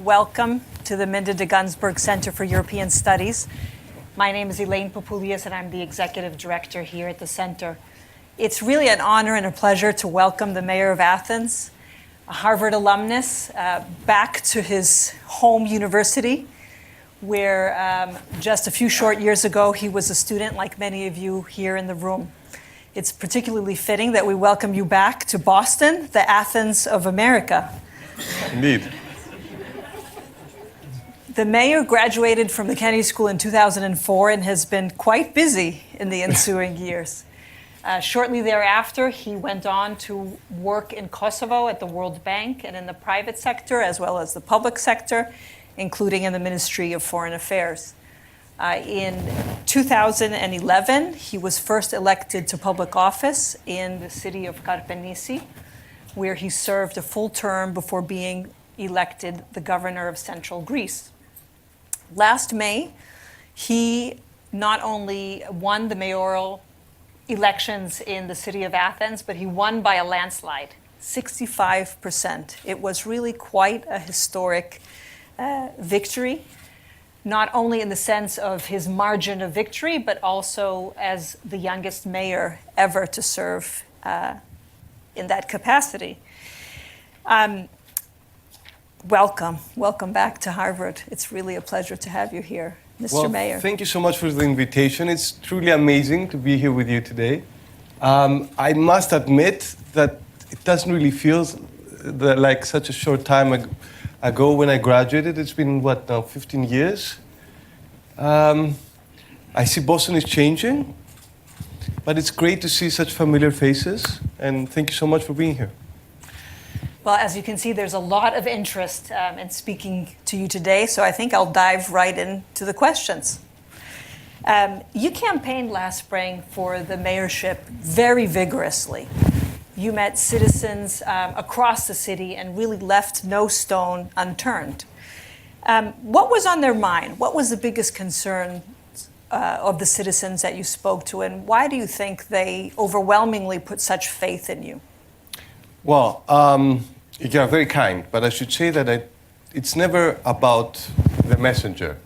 welcome to the Minda de Gunsberg Center for European Studies. My name is Elaine Papoulias, and I'm the executive director here at the center. It's really an honor and a pleasure to welcome the mayor of Athens, a Harvard alumnus, back to his home university, where just a few short years ago he was a student, like many of you here in the room. It's particularly fitting that we welcome you back to Boston, the Athens of America. Indeed. The mayor graduated from the Kennedy School in 2004 and has been quite busy in the ensuing years. Shortly thereafter, he went on to work in Kosovo at the World Bank and in the private sector, as well as the public sector, including in the Ministry of Foreign Affairs. In 2011, he was first elected to public office in the city of Karpenisi, where he served a full term before being elected the governor of central Greece. Last May, he not only won the mayoral elections in the city of Athens, but he won by a landslide, 65%. It was really quite a historic victory, not only in the sense of his margin of victory, but also as the youngest mayor ever to serve in that capacity. Welcome back to Harvard. It's really a pleasure to have you here, Mr. Mayor. Thank you so much for the invitation. It's truly amazing to be here with you today. I must admit that it doesn't really feel like such a short time ago when I graduated. It's been, 15 years? I see Boston is changing, but it's great to see such familiar faces, and thank you so much for being here. Well, as you can see, there's a lot of interest in speaking to you today, so I think I'll dive right into the questions. You campaigned last spring for the mayorship very vigorously. You met citizens across the city and really left no stone unturned. What was on their mind? What was the biggest concern of the citizens that you spoke to, and why do you think they overwhelmingly put such faith in you? Well, you're very kind, but I should say that it's never about the messenger.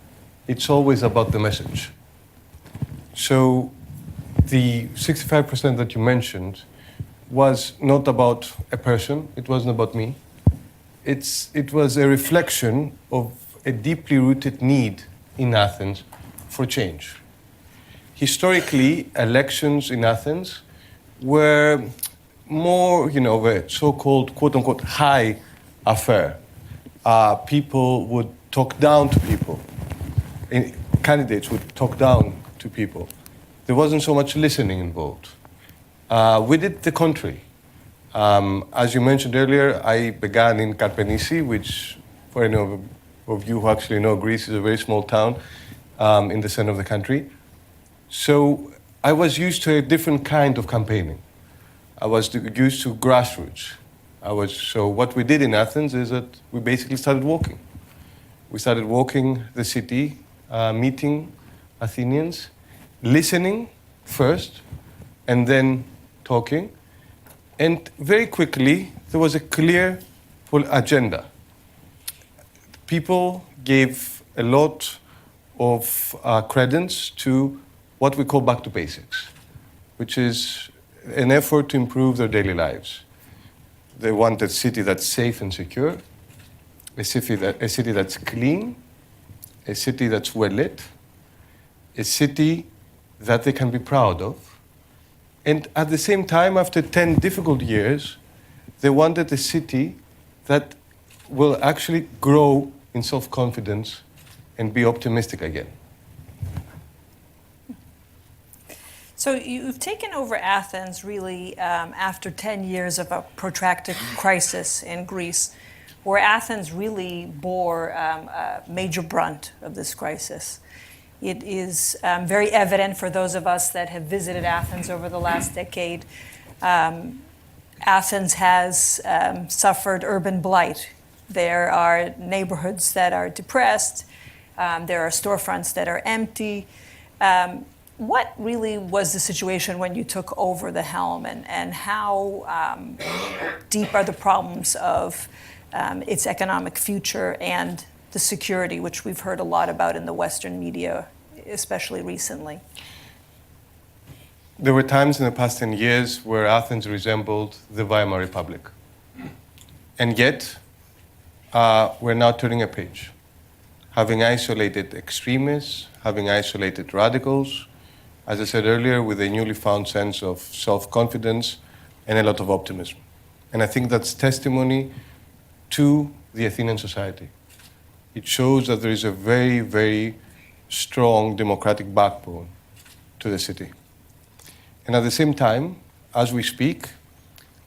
It's always about the message. So the 65% that you mentioned was not about a person. It wasn't about me. It was a reflection of a deeply rooted need in Athens for change. Historically, elections in Athens were more, a so-called quote-unquote high affair. People would talk down to people. Candidates would talk down to people. There wasn't so much listening involved. We did the contrary. As you mentioned earlier, I began in Karpenisi, which, for any of you who actually know Greece, is a very small town in the center of the country. So I was used to a different kind of campaigning. I was used to grassroots. So what we did in Athens is that we basically started walking. We started walking the city, meeting Athenians, listening first, and then talking. And very quickly, there was a clear agenda. People gave a lot of credence to what we call back to basics, which is an effort to improve their daily lives. They want a city that's safe and secure, a city that's clean, a city that's well lit, a city that they can be proud of. And at the same time, after 10 difficult years, they wanted a city that will actually grow in self-confidence and be optimistic again. So you've taken over Athens really after 10 years of a protracted crisis in Greece, where Athens really bore a major brunt of this crisis. It is very evident for those of us that have visited Athens over the last decade. Athens has suffered urban blight. There are neighborhoods that are depressed. There are storefronts that are empty. What really was the situation when you took over the helm, and how deep are the problems of its economic future and the security, which we've heard a lot about in the Western media, especially recently? There were times in the past 10 years where Athens resembled the Weimar Republic. And yet, we're now turning a page, having isolated extremists, having isolated radicals, as I said earlier, with a newly found sense of self-confidence and a lot of optimism. And I think that's testimony to the Athenian society. It shows that there is a very, very strong democratic backbone to the city. And at the same time, as we speak,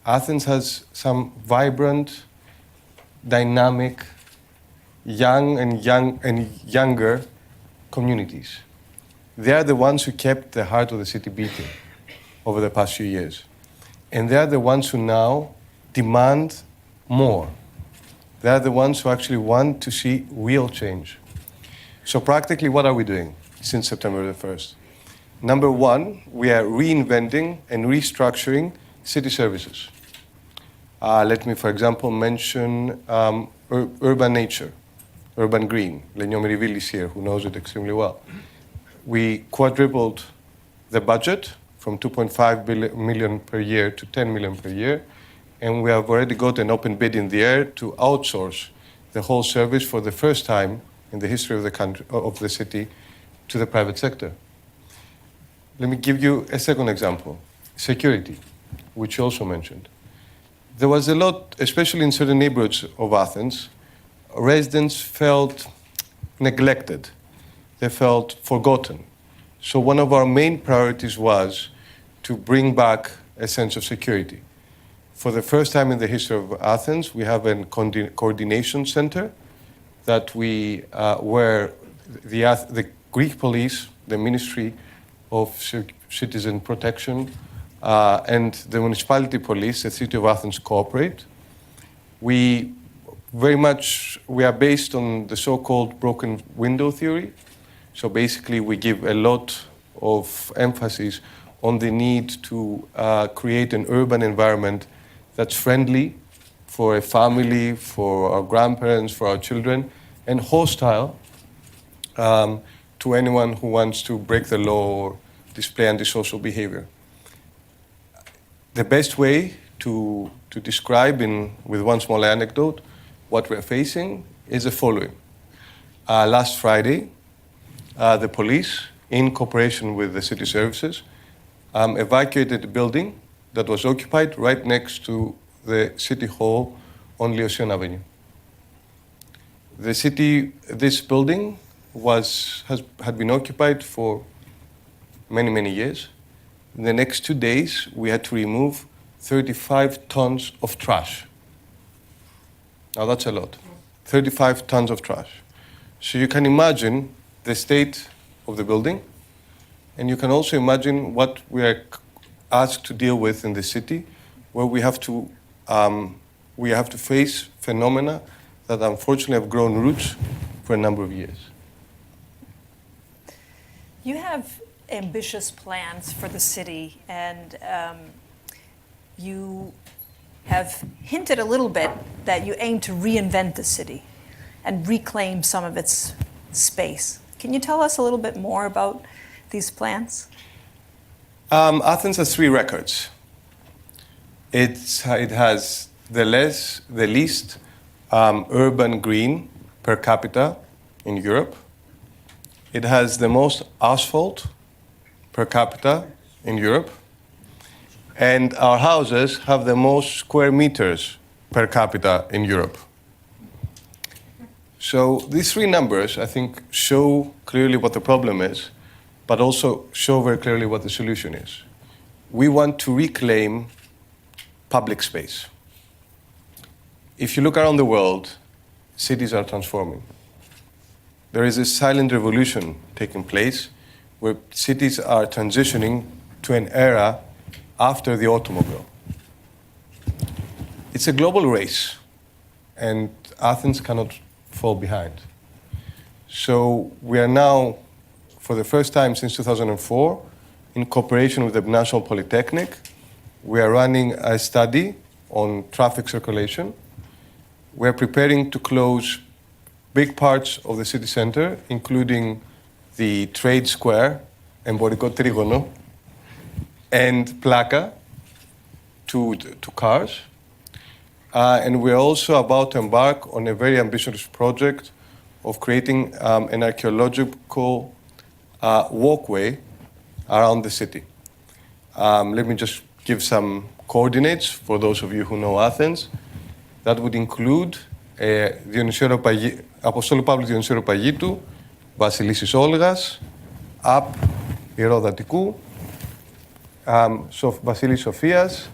Athens has some vibrant, dynamic, younger communities. They are the ones who kept the heart of the city beating over the past few years. And they are the ones who now demand more. They are the ones who actually want to see real change. So practically, what are we doing since September the 1st? Number one, we are reinventing and restructuring city services. Let me, for example, mention urban nature, urban green. Lenio Merivilli is here, who knows it extremely well. We quadrupled the budget from 2.5 million per year to 10 million per year, and we have already got an open bid in the air to outsource the whole service for the first time in the history of the country, of the city, to the private sector. Let me give you a second example, security, which you also mentioned. There was a lot, especially in certain neighborhoods of Athens, residents felt neglected. They felt forgotten. So one of our main priorities was to bring back a sense of security. For the first time in the history of Athens, we have a coordination center that where the Greek police, the Ministry of Citizen Protection, and the municipality police, the city of Athens, cooperate. We are based on the so-called broken window theory. So basically, we give a lot of emphasis on the need to create an urban environment that's friendly for a family, for our grandparents, for our children, and hostile to anyone who wants to break the law or display antisocial behavior. The best way to describe with one small anecdote what we're facing is the following. Last Friday, the police, in cooperation with the city services, evacuated a building that was occupied right next to the city hall on Leosion Avenue. This building had been occupied for many, many years. In the next 2 days, we had to remove 35 tons of trash. Now that's a lot. 35 tons of trash. So you can imagine the state of the building, and you can also imagine what we are asked to deal with in the city, where we have to face phenomena that unfortunately have grown roots for a number of years. You have ambitious plans for the city, and you have hinted a little bit that you aim to reinvent the city and reclaim some of its space. Can you tell us a little bit more about these plans? Athens has 3 records. It has the least urban green per capita in Europe. It has the most asphalt per capita in Europe. And our houses have the most square meters per capita in Europe. So these 3 numbers, I think, show clearly what the problem is, but also show very clearly what the solution is. We want to reclaim public space. If you look around the world, cities are transforming. There is a silent revolution taking place where cities are transitioning to an era after the automobile. It's a global race, and Athens cannot fall behind. So we are now, for the first time since 2004, in cooperation with the National Polytechnic, we are running a study on traffic circulation. we're preparing to close big parts of the city center, including the trade square, Εμπορικό Τρίγωνο, and Plaka to cars. And we're also about to embark on a very ambitious project of creating an archaeological walkway around the city. Let me just give some coordinates for those of you who know Athens. That would include Αποστόλου Παύλου Διονυσίου Παγίτου, Βασιλίσσης Όλγας, up Ηρωδατικού, Βασίλης Σοφίας,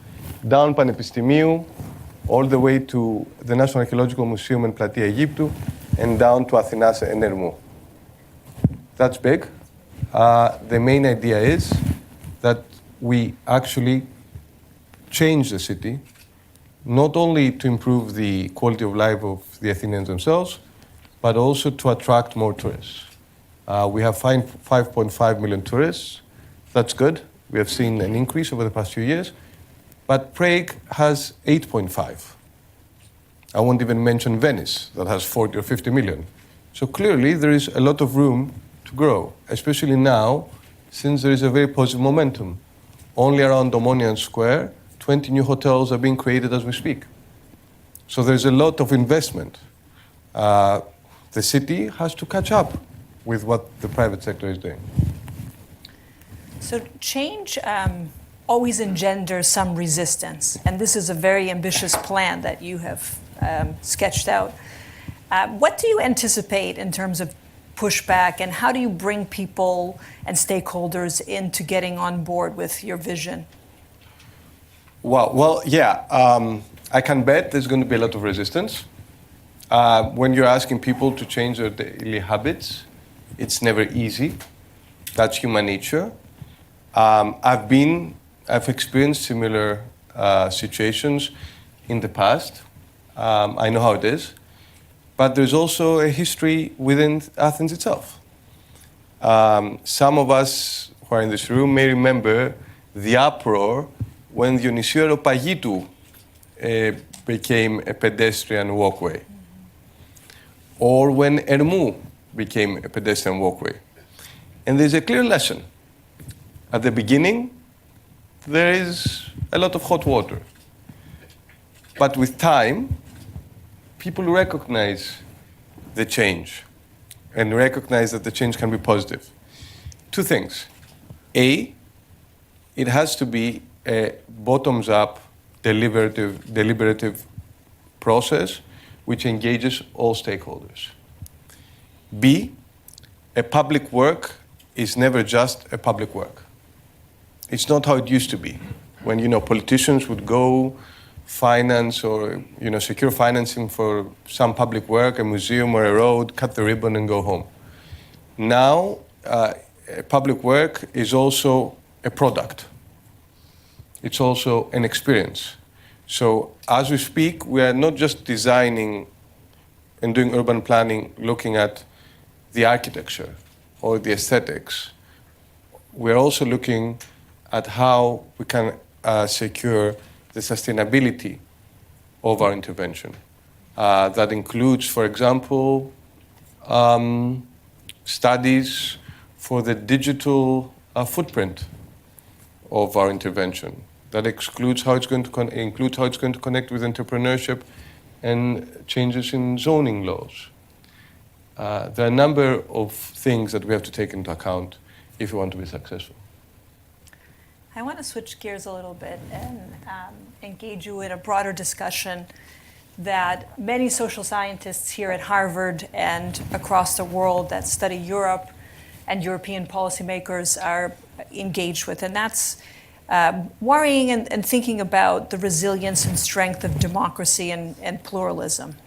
down Πανεπιστημίου, all the way to the National Archaeological Museum in Πλατεία Αιγύπτου, and down to Αθηνάς and Ερμού. That's big. The main idea is that we actually change the city, not only to improve the quality of life of the Athenians themselves, but also to attract more tourists. We have 5.5 million tourists. That's good. We have seen an increase over the past few years. But Prague has 8.5. I won't even mention Venice, that has 40 or 50 million. So clearly there is a lot of room to grow, especially now, since there is a very positive momentum. Only around Domonian Square, 20 new hotels are being created as we speak. So there's a lot of investment. The city has to catch up with what the private sector is doing. So change always engenders some resistance, and this is a very ambitious plan that you have sketched out. What do you anticipate in terms of pushback, and how do you bring people and stakeholders into getting on board with your vision? Well, I can bet there's going to be a lot of resistance. When you're asking people to change their daily habits, it's never easy. That's human nature. I've experienced similar situations in the past. I know how it is. But there's also a history within Athens itself. Some of us who are in this room may remember the uproar when Dionysiou Areopagitou became a pedestrian walkway, or when Ermou became a pedestrian walkway. And there's a clear lesson. At the beginning, there is a lot of hot water. But with time, people recognize the change and recognize that the change can be positive. Two things. A, it has to be a bottoms-up, deliberative process which engages all stakeholders. B, a public work is never just a public work. It's not how it used to be, when politicians would go finance or secure financing for some public work, a museum or a road, cut the ribbon and go home. Now, public work is also a product. It's also an experience. So as we speak, we are not just designing and doing urban planning looking at the architecture or the aesthetics. We're also looking at how we can secure the sustainability of our intervention. That includes, for example, studies for the digital footprint of our intervention. That includes how it's going to connect with entrepreneurship and changes in zoning laws. There are a number of things that we have to take into account if we want to be successful. I want to switch gears a little bit and engage you in a broader discussion that many social scientists here at Harvard and across the world that study Europe and European policymakers are engaged with, and that's worrying and thinking about the resilience and strength of democracy and pluralism.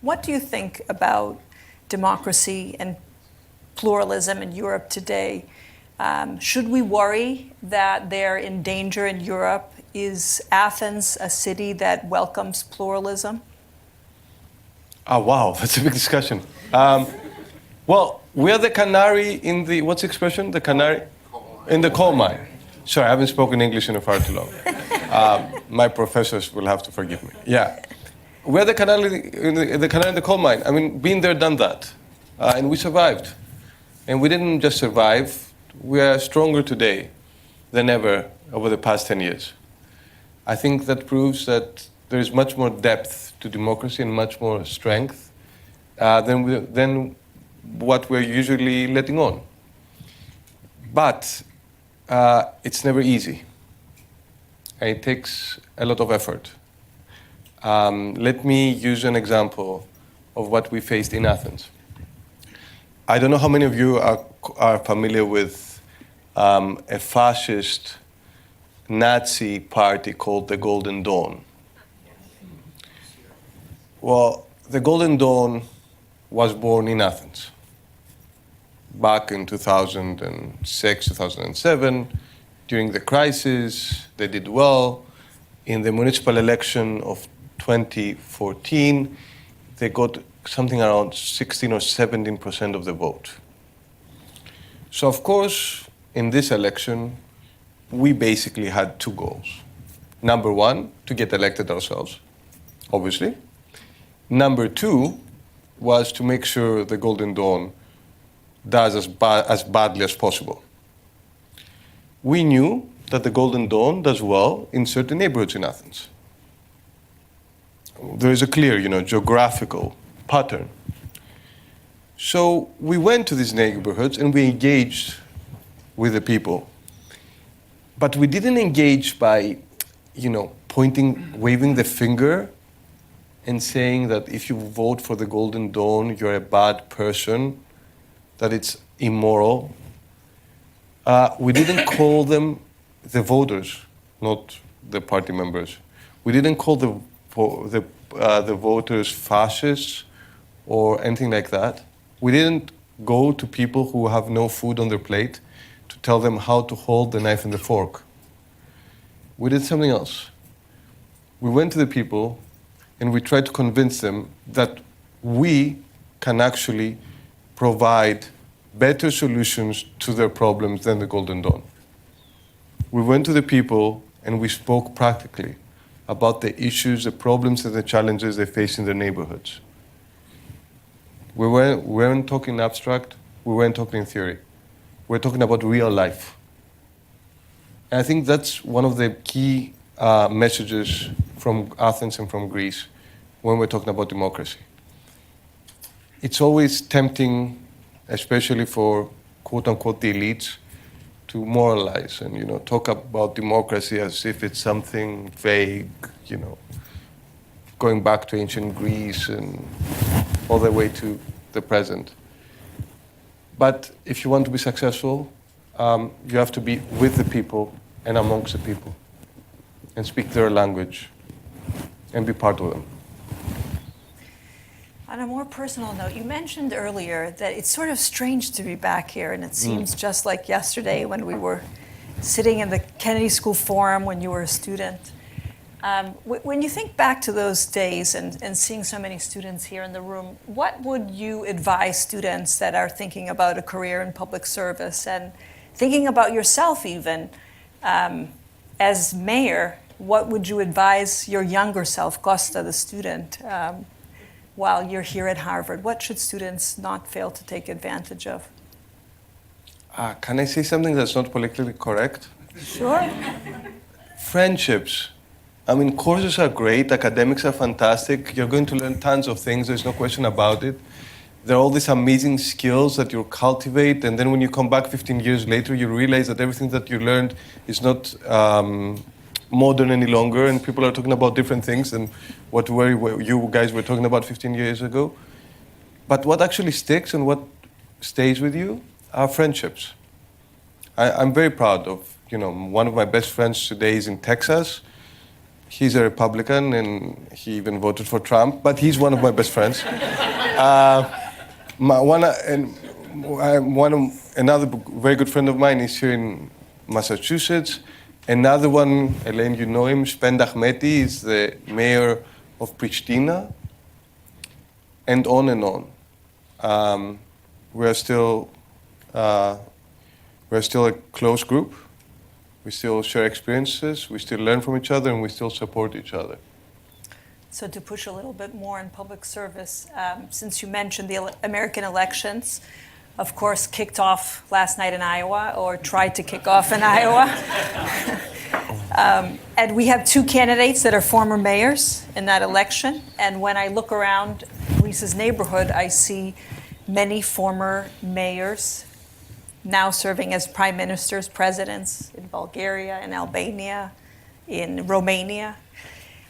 What do you think about democracy and pluralism in Europe today? Should we worry that they're in danger in Europe? Is Athens a city that welcomes pluralism? Oh, wow, that's a big discussion. Well, we are the canary in the, what's the expression? The canary? In the coal mine. Sorry, I haven't spoken English in far too long. My professors will have to forgive me. Yeah. we're the canary in the coal mine. I mean, been there, done that. And we survived. And we didn't just survive, we are stronger today than ever over the past 10 years. I think that proves that there is much more depth to democracy and much more strength than what we're usually letting on. But it's never easy. And it takes a lot of effort. Let me use an example of what we faced in Athens. I don't know how many of you are familiar with a fascist Nazi party called the Golden Dawn. Well, the Golden Dawn was born in Athens back in 2006, 2007. During the crisis, they did well. In the municipal election of 2014, they got something around 16 or 17% of the vote. So, of course, in this election, we basically had two goals. Number one, to get elected ourselves, obviously. Number two was to make sure the Golden Dawn does as badly as possible. We knew that the Golden Dawn does well in certain neighborhoods in Athens. There is a clear, geographical pattern. So we went to these neighborhoods and we engaged with the people. But we didn't engage by, waving the finger and saying that if you vote for the Golden Dawn, you're a bad person, that it's immoral. We didn't call them the voters, not the party members. We didn't call the voters fascists or anything like that. We didn't go to people who have no food on their plate to tell them how to hold the knife and the fork. We did something else. We went to the people and we tried to convince them that we can actually provide better solutions to their problems than the Golden Dawn. We went to the people and we spoke practically about the issues, the problems, and the challenges they face in their neighborhoods. We weren't talking abstract, we weren't talking theory. We're talking about real life. And I think that's one of the key messages from Athens and from Greece when we're talking about democracy. It's always tempting, especially for quote-unquote the elites, to moralize and talk about democracy as if it's something vague, going back to ancient Greece and all the way to the present. But if you want to be successful, you have to be with the people and amongst the people and speak their language and be part of them. On a more personal note, you mentioned earlier that it's sort of strange to be back here, and it seems just like yesterday when we were sitting in the Kennedy School Forum when you were a student. When you think back to those days and seeing so many students here in the room, what would you advise students that are thinking about a career in public service and thinking about yourself even as mayor? What would you advise your younger self, Kostas, the student, while you're here at Harvard? What should students not fail to take advantage of? Can I say something that's not politically correct? Sure. Friendships. I mean, courses are great, academics are fantastic, you're going to learn tons of things, there's no question about it. There are all these amazing skills that you cultivate, and then when you come back 15 years later, you realize that everything that you learned is not modern any longer, and people are talking about different things than what you guys were talking about 15 years ago. But what actually sticks and what stays with you are friendships. I'm very proud of, one of my best friends today is in Texas. He's a Republican, and he even voted for Trump, but he's one of my best friends. Another very good friend of mine is here in Massachusetts. Another one, Elaine, you know him, Spend Ahmeti, is the mayor of Pristina, and on and on. We're still a close group. We still share experiences, we still learn from each other, and we still support each other. So to push a little bit more in public service, since you mentioned the American elections, of course, kicked off last night in Iowa, or tried to kick off in Iowa. And we have two candidates that are former mayors in that election. And when I look around Lisa's neighborhood, I see many former mayors now serving as prime ministers, presidents in Bulgaria, in Albania, in Romania.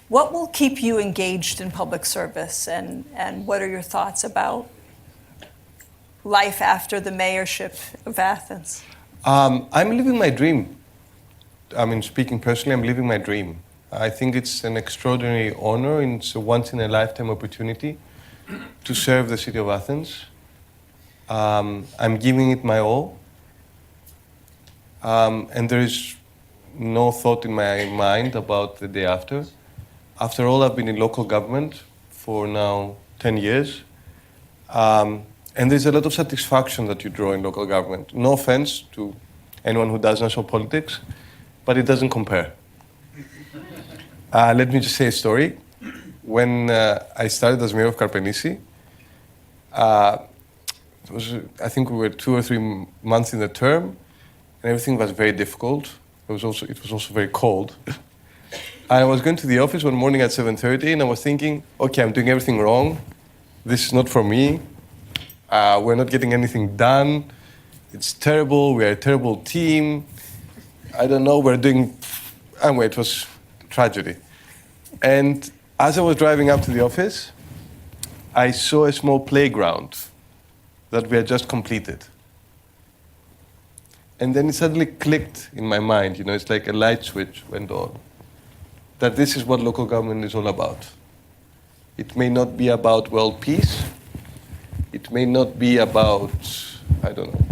What will keep you engaged in public service, and what are your thoughts about life after the mayorship of Athens? I'm living my dream. I mean, speaking personally, I'm living my dream. I think it's an extraordinary honor, and it's a once-in-a-lifetime opportunity to serve the city of Athens. I'm giving it my all. And there is no thought in my mind about the day after. After all, I've been in local government for now 10 years. And there's a lot of satisfaction that you draw in local government. No offense to anyone who does national politics, but it doesn't compare. Let me just say a story. When I started as mayor of Karpenisi, I think we were 2 or 3 months in the term, and everything was very difficult. It was also very cold. I was going to the office one morning at 7:30, and I was thinking, okay, I'm doing everything wrong. This is not for me. We're not getting anything done. It's terrible. We're a terrible team. I don't know. Anyway, it was tragedy. And as I was driving up to the office, I saw a small playground that we had just completed. And then it suddenly clicked in my mind. It's like a light switch went on. That this is what local government is all about. It may not be about world peace. It may not be about, I don't know,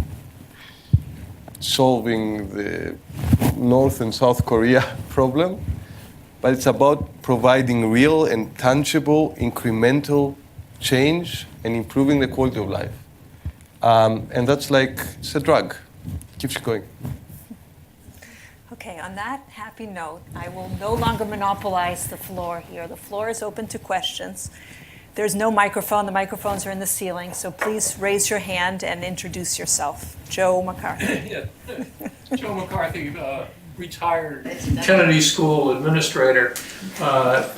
solving the North and South Korea problem, but it's about providing real and tangible incremental change and improving the quality of life. And that's like, it's a drug. It keeps you going. Okay, on that happy note, I will no longer monopolize the floor here. The floor is open to questions. There's no microphone. The microphones are in the ceiling, so please raise your hand and introduce yourself. Joe McCarthy. Yeah. Joe McCarthy, retired Kennedy School administrator.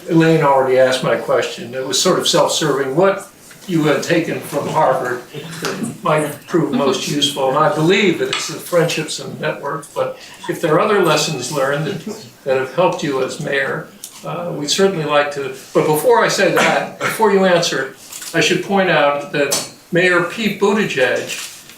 Elaine already asked my question. It was sort of self-serving. What you had taken from Harvard that might prove most useful? And I believe that it's the friendships and networks, but if there are other lessons learned that have helped you as mayor, we'd certainly like to. But before I say that, before you answer, I should point out that Mayor Pete Buttigieg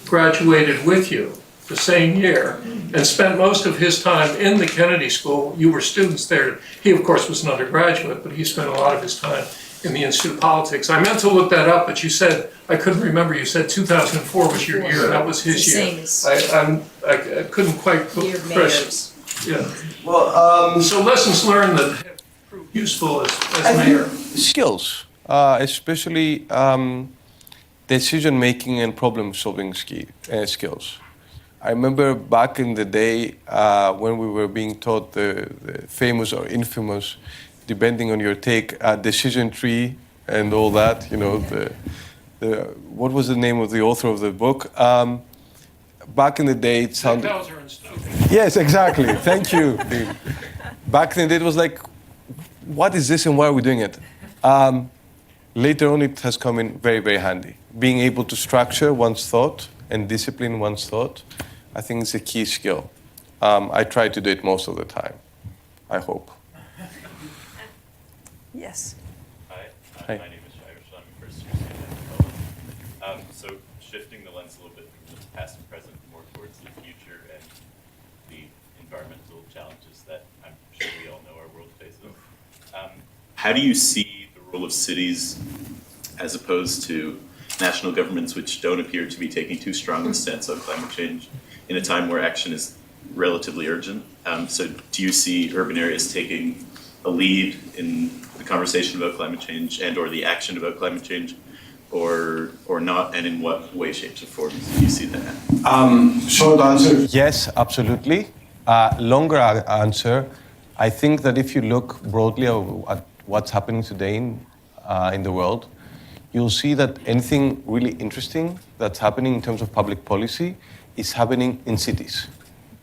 graduated with you the same year and spent most of his time in the Kennedy School. You were students there. He, of course, was an undergraduate, but he spent a lot of his time in the Institute of Politics. I meant to look that up, but you said, I couldn't remember, you said 2004 was your year. That was his year. I couldn't quite press. Yeah. Well, So lessons learned that have proved useful as mayor. skills, especially decision-making and problem-solving skills. I remember back in the day when we were being taught the famous or infamous, depending on your take, decision tree and all that. What was the name of the author of the book? Back in the day, it sounded. Yes, exactly. Thank you. Back in the day, it was like, what is this and why are we doing it? Later on, it has come in very, very handy. Being able to structure one's thought and discipline one's thought, I think it's a key skill. I try to do it most of the time, I hope. Yes. Hi, Hi. my name is Shirish. I'm a first-year student. So shifting the lens a little bit from the past and present more towards the future and the environmental challenges that I'm sure we all know our world faces. How do you see the role of cities as opposed to national governments, which don't appear to be taking too strong a stance on climate change in a time where action is relatively urgent? So do you see urban areas taking a lead in the conversation about climate change and or the action about climate change, or not, and in what way, shapes, or forms do you see that? Short answer, yes, absolutely. Longer answer, I think that if you look broadly at what's happening today in the world, you'll see that anything really interesting that's happening in terms of public policy is happening in cities.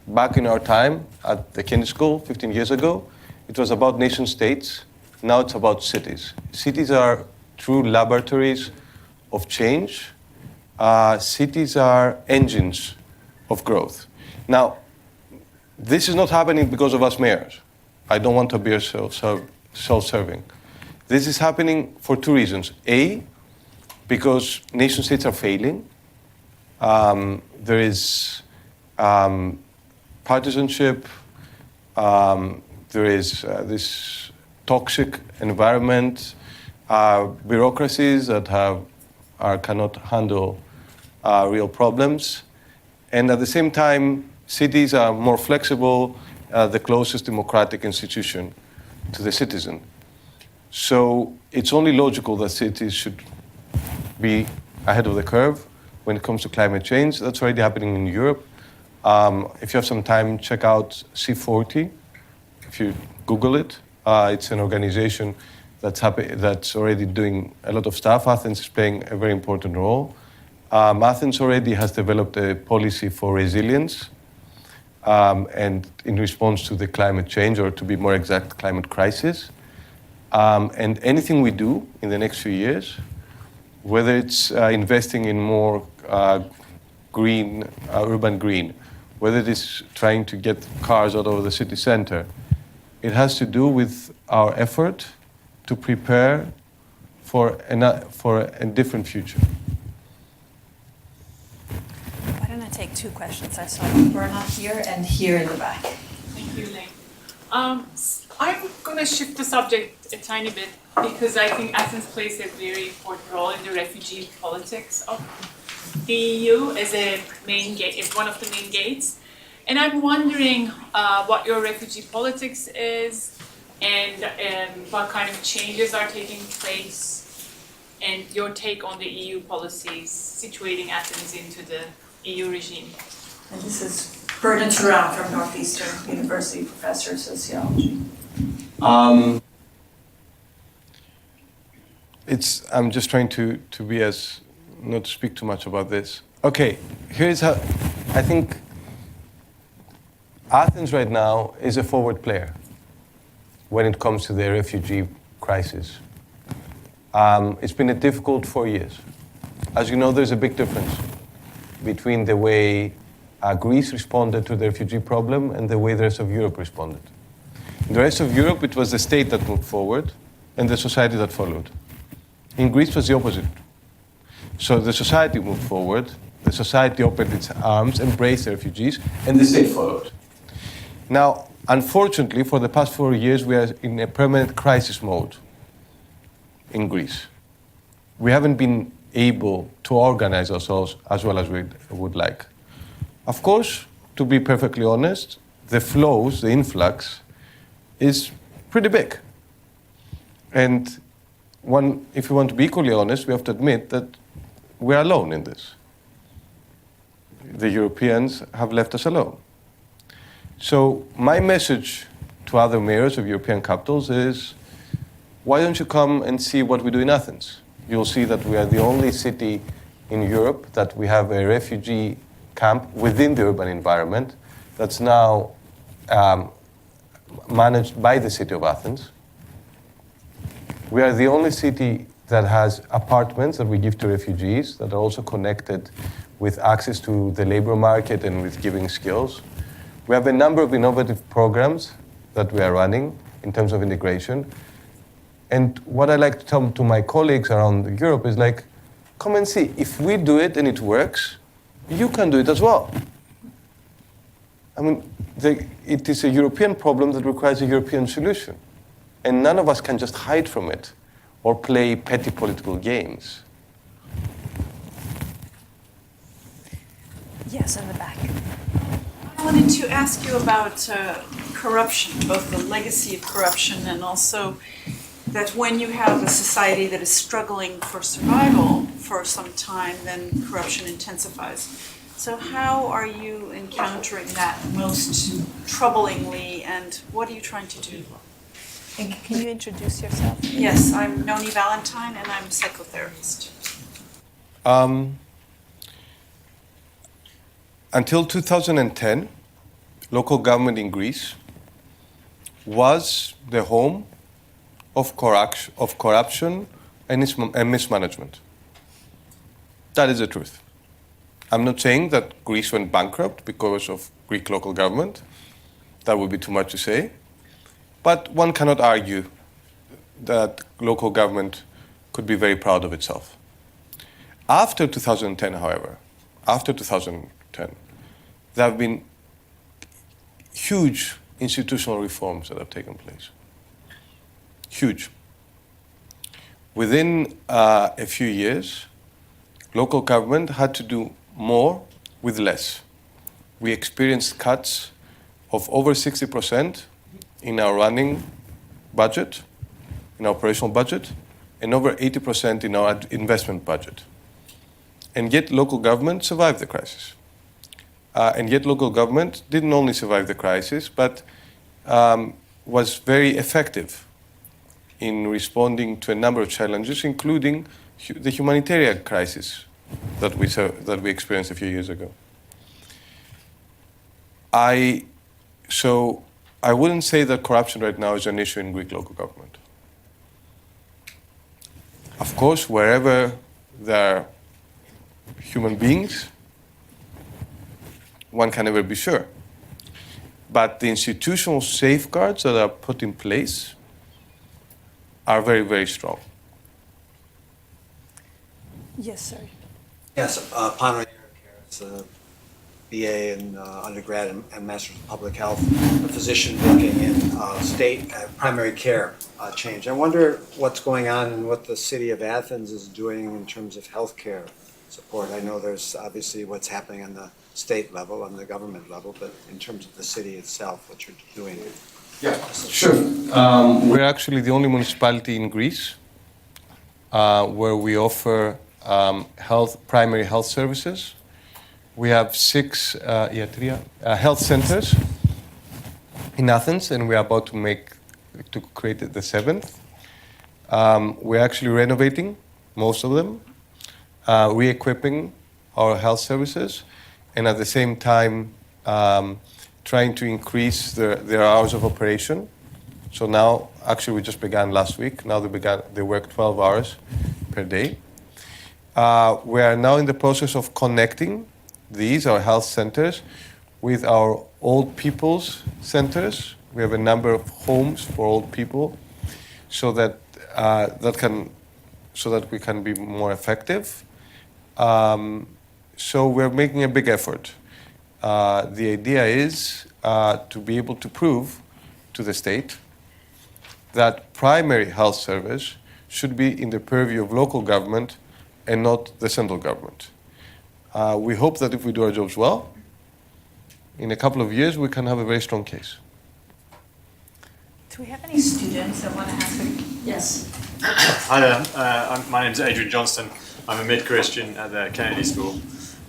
Back in our time at the Kennedy School 15 years ago, it was about nation states. Now it's about cities. Cities are true laboratories of change. Cities are engines of growth. Now, this is not happening because of us mayors. I don't want to be self-serving. This is happening for two reasons. A, because nation states are failing. There is partisanship. There is this toxic environment, bureaucracies that cannot handle real problems. And at the same time, cities are more flexible, the closest democratic institution to the citizen. So it's only logical that cities should be ahead of the curve when it comes to climate change. That's already happening in Europe. If you have some time, check out C40. If you Google it, it's an organization that's already doing a lot of stuff. Athens is playing a very important role. Athens already has developed a policy for resilience and in response to the climate change, or to be more exact, climate crisis. And anything we do in the next few years, whether it's investing in more green, urban green, whether it is trying to get cars out of the city center, it has to do with our effort to prepare for a different future. Why don't I take two questions? I saw Berna here and here in the back. Thank you, Elaine. I'm going to shift the subject a tiny bit because I think Athens plays a very important role in the refugee politics of the EU as one of the main gates. And I'm wondering what your refugee politics is and what kind of changes are taking place and your take on the EU policies situating Athens into the EU regime. And this is Berna Turan from Northeastern University, professor of sociology. I'm just trying to be not to speak too much about this. Okay, here's how, I think Athens right now is a forward player when it comes to the refugee crisis. It's been a difficult 4 years. As you know, there's a big difference between the way Greece responded to the refugee problem and the way the rest of Europe responded. In the rest of Europe, it was the state that moved forward and the society that followed. In Greece, it was the opposite. So the society moved forward, the society opened its arms, embraced the refugees, and the state followed. Now, unfortunately, for the past 4 years, we are in a permanent crisis mode in Greece. We haven't been able to organize ourselves as well as we would like. Of course, to be perfectly honest, the flows, the influx, is pretty big. And if we want to be equally honest, we have to admit that we're alone in this. The Europeans have left us alone. So my message to other mayors of European capitals is, why don't you come and see what we do in Athens? You'll see that we are the only city in Europe that we have a refugee camp within the urban environment that's now managed by the city of Athens. We are the only city that has apartments that we give to refugees that are also connected with access to the labor market and with giving skills. We have a number of innovative programs that we are running in terms of integration. And what I like to tell to my colleagues around Europe is like, come and see, if we do it and it works, you can do it as well. I mean, it is a European problem that requires a European solution. And none of us can just hide from it or play petty political games. Yes, in the back. I wanted to ask you about corruption, both the legacy of corruption and also that when you have a society that is struggling for survival for some time, then corruption intensifies. So how are you encountering that most troublingly, and what are you trying to do? And can you introduce yourself? Yes, I'm Noni Valentine, and I'm a psychotherapist. Until 2010, local government in Greece was the home of corruption and mismanagement. That is the truth. I'm not saying that Greece went bankrupt because of Greek local government. That would be too much to say. But one cannot argue that local government could be very proud of itself. After 2010, however, there have been huge institutional reforms that have taken place. Huge. Within a few years, local government had to do more with less. We experienced cuts of over 60% in our running budget, in our operational budget, and over 80% in our investment budget. And yet local government survived the crisis. And yet local government didn't only survive the crisis, but was very effective in responding to a number of challenges, including the humanitarian crisis that we experienced a few years ago. So I wouldn't say that corruption right now is an issue in Greek local government. Of course, wherever there are human beings, one can never be sure. But the institutional safeguards that are put in place are very, very strong. Yes, sir. Yes, Panra Harris, BA in undergrad and Master's of Public Health, a physician working in state primary care change. I wonder what's going on and what the city of Athens is doing in terms of healthcare support. I know there's obviously what's happening on the state level, on the government level, but in terms of the city itself, what you're doing. Yeah, sure. We're actually the only municipality in Greece where we offer primary health services. We have 6 health centers in Athens, and we're about to create the 7th. We're actually renovating most of them, re-equipping our health services, and at the same time trying to increase their hours of operation. So now, actually we just began last week, now they work 12 hours per day. We are now in the process of connecting our health centers, with our old people's centers. We have a number of homes for old people, so that we can be more effective. So we're making a big effort. The idea is to be able to prove to the state that primary health service should be in the purview of local government and not the central government. We hope that if we do our jobs well, in a couple of years we can have a very strong case. Do we have any students that want to ask? Yes. Hi there, my name is Adrian Johnston. I'm a mid-Christian at the Kennedy School.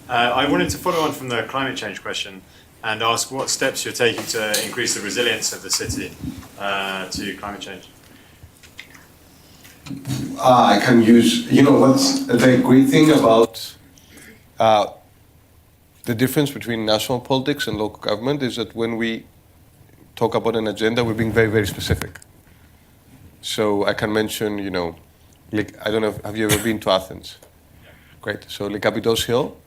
I wanted to follow on from the climate change question and ask what steps you're taking to increase the resilience of the city to climate change. I can use, what's the great thing about the difference between national politics and local government is that when we talk about an agenda, we're being very, very specific. So I can mention, I don't know, have you ever been to Athens? Yeah. Great. So Lykapitos Hill,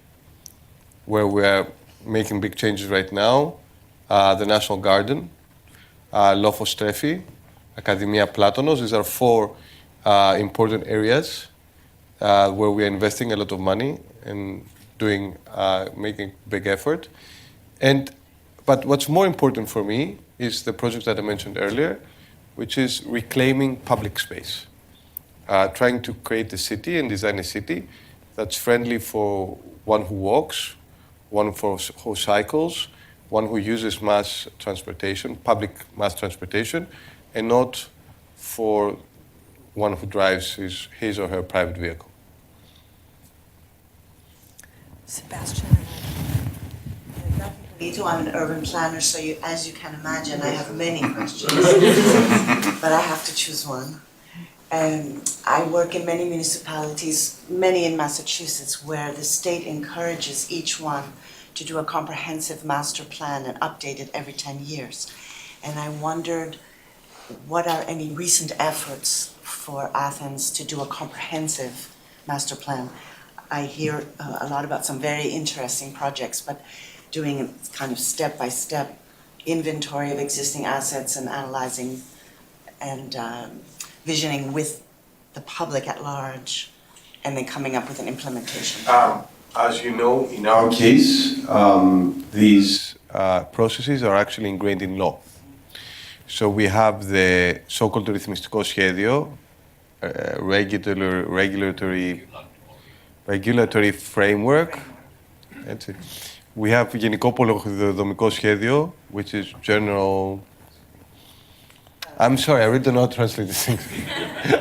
where we're making big changes right now, the National Garden, Lofos Trefi, Academia Platonos. These are 4 important areas where we're investing a lot of money and making big effort. But what's more important for me is the project that I mentioned earlier, which is reclaiming public space. Trying to create a city and design a city that's friendly for one who walks, one who cycles, one who uses mass transportation, public mass transportation, and not for one who drives his or her private vehicle. Sebastian, nothing to Ito, I'm an urban planner, so as you can imagine, I have many questions, but I have to choose one. I work in many municipalities, many in Massachusetts, where the state encourages each one to do a comprehensive master plan and update it every 10 years. And I wondered, what are any recent efforts for Athens to do a comprehensive master plan? I hear a lot about some very interesting projects, but doing a kind of step-by-step inventory of existing assets and analyzing and visioning with the public at large, and then coming up with an implementation. As you know, in our case, these processes are actually ingrained in law. So we have the so-called ρυθμιστικό σχέδιο, regulatory framework. That's it. We have γενικό πολεοδομικό σχέδιο, which is general. I'm sorry, I really don't know how to translate these things.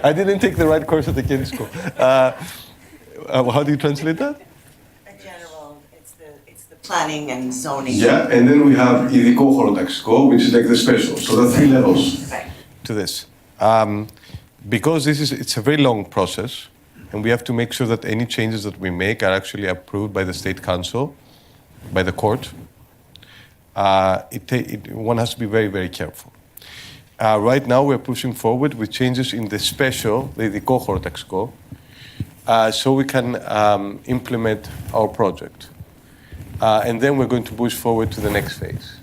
I didn't take the right course at the Kennedy School. How do you translate that? In general, it's the planning and zoning. Yeah, and then we have ειδικό χωροταξικό, which is like the special. So there are 3 levels to this. Because it's a very long process, and we have to make sure that any changes that we make are actually approved by the State Council, by the court. One has to be very, very careful. Right now, we're pushing forward with changes in the special, the ειδικό χωροταξικό, so we can implement our project. And then we're going to push forward to the next phase.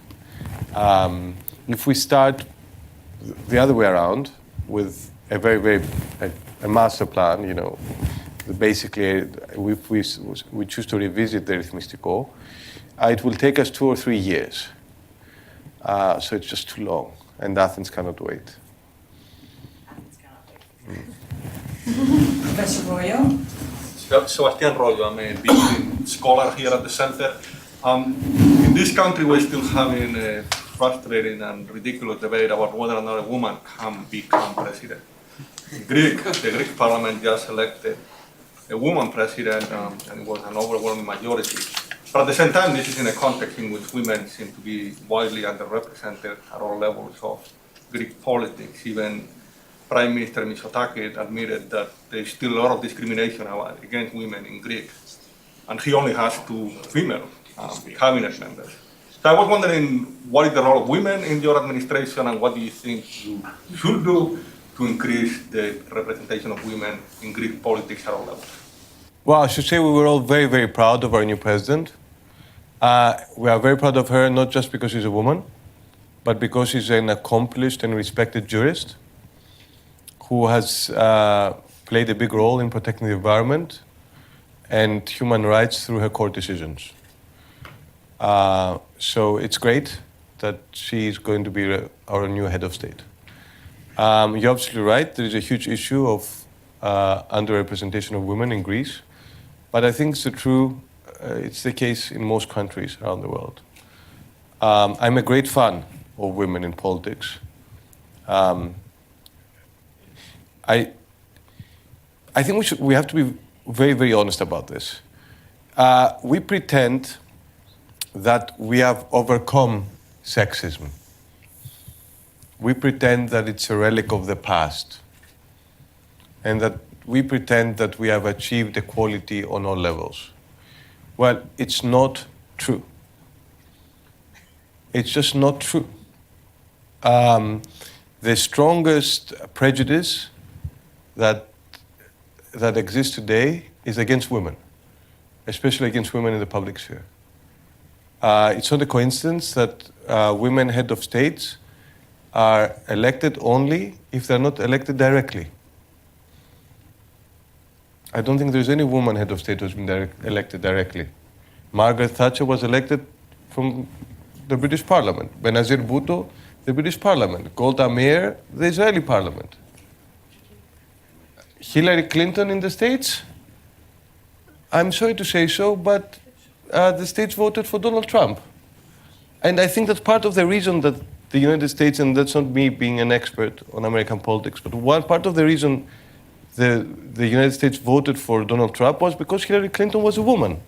If we start the other way around with a a master plan, you know, basically, if we choose to revisit the ρυθμιστικό, it will take us 2 or 3 years. So it's just too long, and Athens cannot wait. Professor Royo? Sebastian Royo, I'm a visiting scholar here at the center. In this country, we're still having a frustrating and ridiculous debate about whether or not a woman can become president. In the Greek parliament just elected a woman president, and it was an overwhelming majority. But at the same time, this is in a context in which women seem to be widely underrepresented at all levels of Greek politics. Even Prime Minister Mitsotakis admitted that there's still a lot of discrimination against women in Greece. And he only has 2 female cabinet members. So I was wondering, what is the role of women in your administration, and what do you think you should do to increase the representation of women in Greek politics at all levels? Well, I should say we were all very, very proud of our new president. We are very proud of her, not just because she's a woman, but because she's an accomplished and respected jurist who has played a big role in protecting the environment and human rights through her court decisions. So it's great that she's going to be our new head of state. You're absolutely right. There is a huge issue of underrepresentation of women in Greece, but I think it's the case in most countries around the world. I'm a great fan of women in politics. I think we have to be very, very honest about this. We pretend that we have overcome sexism. We pretend that it's a relic of the past, and that we pretend that we have achieved equality on all levels. Well, it's not true. It's just not true. The strongest prejudice that exists today is against women, especially against women in the public sphere. It's not a coincidence that women head of states are elected only if they're not elected directly. I don't think there's any woman head of state who's been elected directly. Margaret Thatcher was elected from the British Parliament. Benazir Bhutto, the British Parliament. Golda Meir, the Israeli Parliament. Hillary Clinton in the States? I'm sorry to say so, but the States voted for Donald Trump. And I think that's part of the reason that the United States, and that's not me being an expert on American politics, but one part of the reason the United States voted for Donald Trump was because Hillary Clinton was a woman.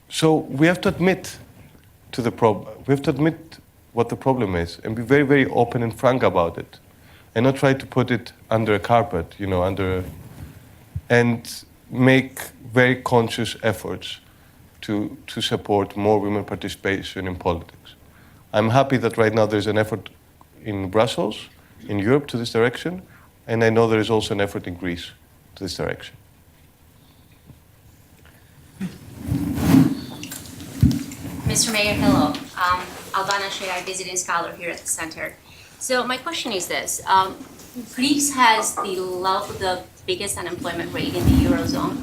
So we have to admit to the problem. We have to admit what the problem is and be very, very open and frank about it, and not try to put it under a carpet, and make very conscious efforts to support more women participation in politics. I'm happy that right now there's an effort in Brussels, in Europe, to this direction, and I know there is also an effort in Greece to this direction. Mr. Mayor, hello. Albana Shea, visiting scholar here at the center. So my question is this. Greece has the biggest unemployment rate in the Eurozone,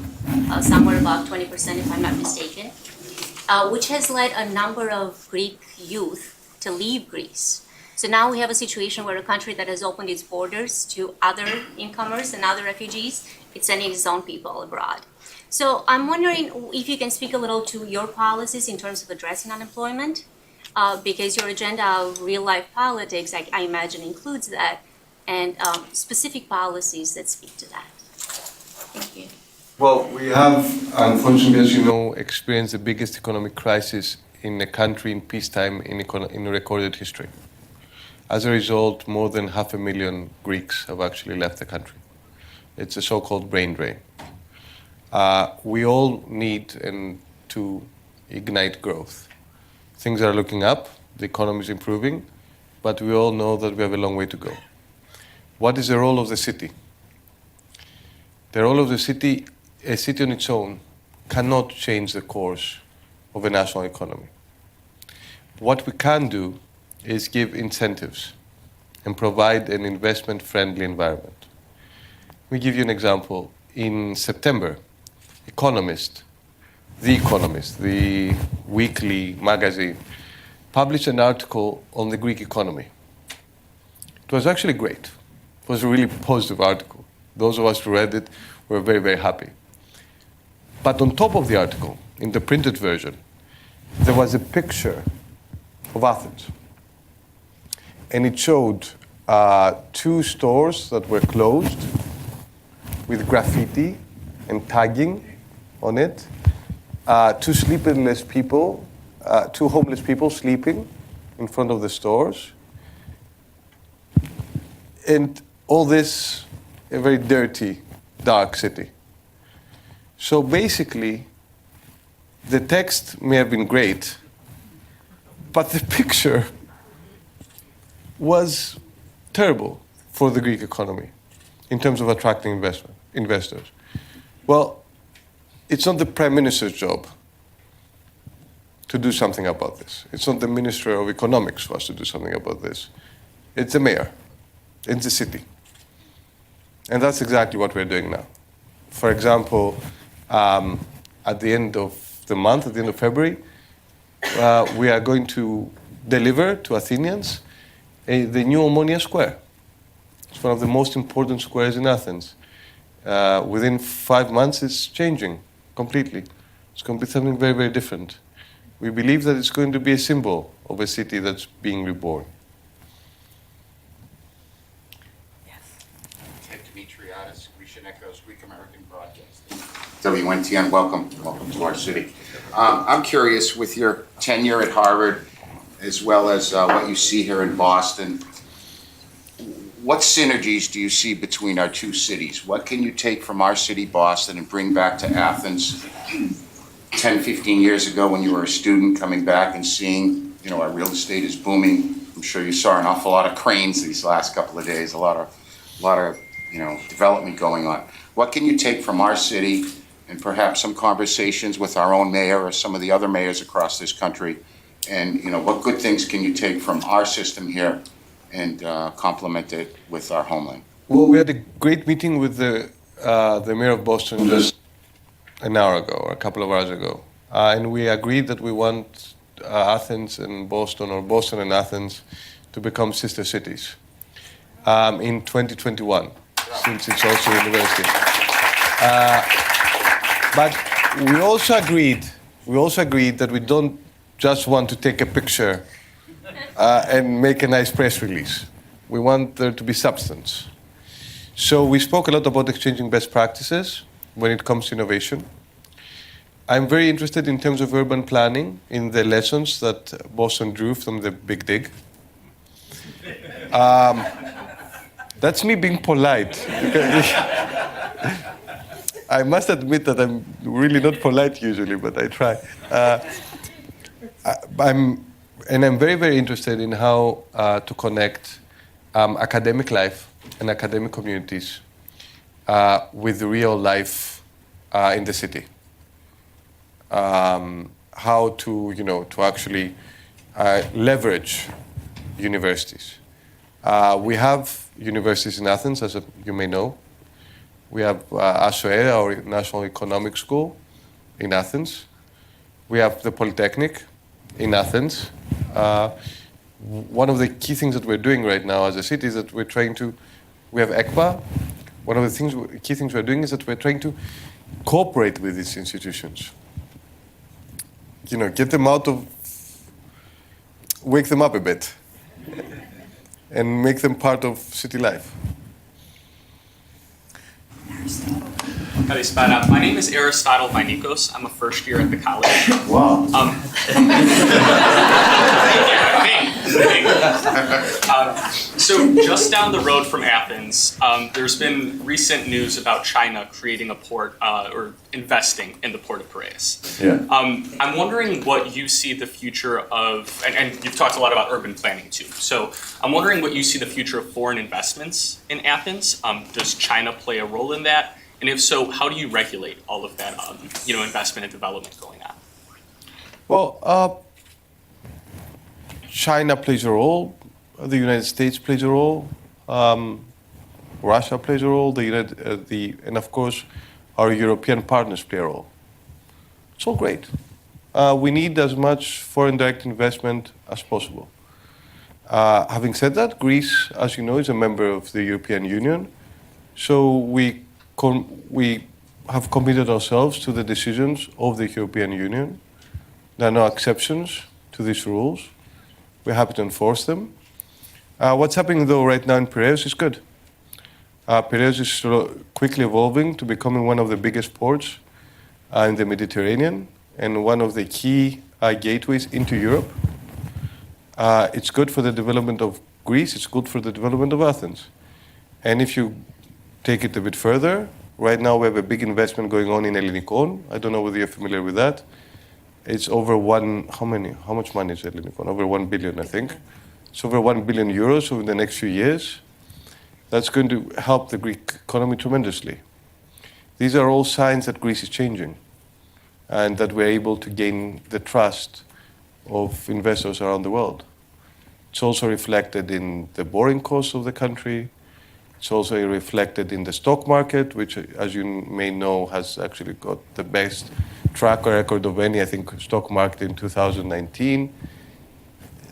somewhere above 20% if I'm not mistaken, which has led a number of Greek youth to leave Greece. So now we have a situation where a country that has opened its borders to other incomers and other refugees, it's sending its own people abroad. So I'm wondering if you can speak a little to your policies in terms of addressing unemployment, because your agenda of real-life politics, I imagine, includes that, and specific policies that speak to that. Thank you. Well, we have, unfortunately, as you know, experienced the biggest economic crisis in a country in peacetime in recorded history. As a result, more than 500,000 Greeks have actually left the country. It's a so-called brain drain. We all need to ignite growth. Things are looking up, the economy is improving, but we all know that we have a long way to go. What is the role of the city? The role of the city, a city on its own, cannot change the course of a national economy. What we can do is give incentives and provide an investment-friendly environment. Let me give you an example. In September, The Economist, the weekly magazine, published an article on the Greek economy. It was actually great. It was a really positive article. Those of us who read it were very, very happy. But on top of the article, in the printed version, there was a picture of Athens. And it showed 2 stores that were closed with graffiti and tagging on it, 2 sleepless people, 2 homeless people sleeping in front of the stores, and all this, a very dirty, dark city. So basically, the text may have been great, but the picture was terrible for the Greek economy in terms of attracting investors. Well, it's not the Prime Minister's job to do something about this. It's not the Minister of Economics who has to do something about this. It's the mayor. It's the city. And that's exactly what we're doing now. For example, at the end of the month, at the end of February, we are going to deliver to Athenians the new Omonia Square. It's one of the most important squares in Athens. Within 5 months, it's changing completely. It's going to be something very, very different. We believe that it's going to be a symbol of a city that's being reborn. Dimitriadis, Grecian Echoes, Greek American Broadcasting. WNTN, welcome to our city. I'm curious, with your tenure at Harvard, as well as what you see here in Boston, what synergies do you see between our 2 cities? What can you take from our city, Boston, and bring back to Athens 10, 15 years ago when you were a student, coming back and seeing, our real estate is booming. I'm sure you saw an awful lot of cranes these last couple of days, a lot of development going on. What can you take from our city, and perhaps some conversations with our own mayor or some of the other mayors across this country, and what good things can you take from our system here and complement it with our homeland? Well, we had a great meeting with the mayor of Boston just an hour ago, or a couple of hours ago. And we agreed that we want Athens and Boston, or Boston and Athens, to become sister cities in 2021, since it's also a university. But we also agreed that we don't just want to take a picture and make a nice press release. We want there to be substance. So we spoke a lot about exchanging best practices when it comes to innovation. I'm very interested in terms of urban planning, in the lessons that Boston drew from the Big Dig. That's me being polite. I must admit that I'm really not polite usually, but I try. I'm very, very interested in how to connect academic life and academic communities with real life in the city. How to, to actually leverage universities. We have universities in Athens, as you may know. We have ASOE, our National Economic School, in Athens. We have the Polytechnic in Athens. One of the key things that we're doing right now as a city is that we have ECPA. One of the key things we're doing is that we're trying to cooperate with these institutions. Get them wake them up a bit and make them part of city life. My name is Aristotle Vinikos. I'm a first year at the college. Wow. So just down the road from Athens, there's been recent news about China creating a port or investing in the port of Piraeus. Yeah. I'm wondering what you see the future of, and you've talked a lot about urban planning too. So I'm wondering what you see the future of foreign investments in Athens. Does China play a role in that? And if so, how do you regulate all of that, investment and development going on? Well, China plays a role. The United States plays a role. Russia plays a role. And of course, our European partners play a role. It's all great. We need as much foreign direct investment as possible. Having said that, Greece, as you know, is a member of the European Union. So we have committed ourselves to the decisions of the European Union. There are no exceptions to these rules. We're happy to enforce them. What's happening, though, right now in Piraeus is good. Piraeus is quickly evolving to becoming one of the biggest ports in the Mediterranean and one of the key gateways into Europe. It's good for the development of Greece. It's good for the development of Athens. And if you take it a bit further, right now we have a big investment going on in Ellinikon. I don't know whether you're familiar with that. It's over how much money is Ellinikon? Over 1 billion, I think. It's over 1 billion euros over the next few years. That's going to help the Greek economy tremendously. These are all signs that Greece is changing and that we're able to gain the trust of investors around the world. It's also reflected in the borrowing costs of the country. It's also reflected in the stock market, which, as you may know, has actually got the best track record of any, I think, stock market in 2019.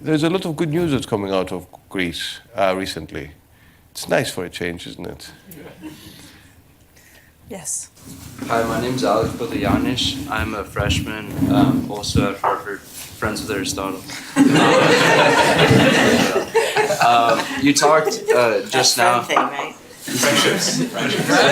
There's a lot of good news that's coming out of Greece recently. It's nice for a change, isn't it? Yes. Hi, my name's Alex Bakoyannis. I'm a freshman, also at Harvard, friends with Aristotle. You talked just now. Thing, right? Friendships. Yeah,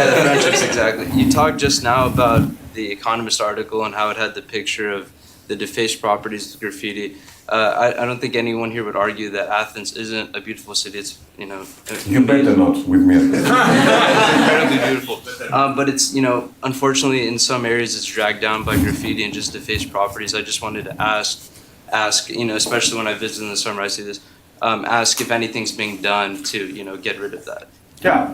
the friendships, exactly. You talked just now about the Economist article and how it had the picture of the defaced properties of graffiti. I don't think anyone here would argue that Athens isn't a beautiful city. It's, You better not with me. it's incredibly beautiful. But it's, unfortunately in some areas it's dragged down by graffiti and just defaced properties. I just wanted to ask, especially when I visit in the summer, I see this, ask if anything's being done to, get rid of that. Yeah,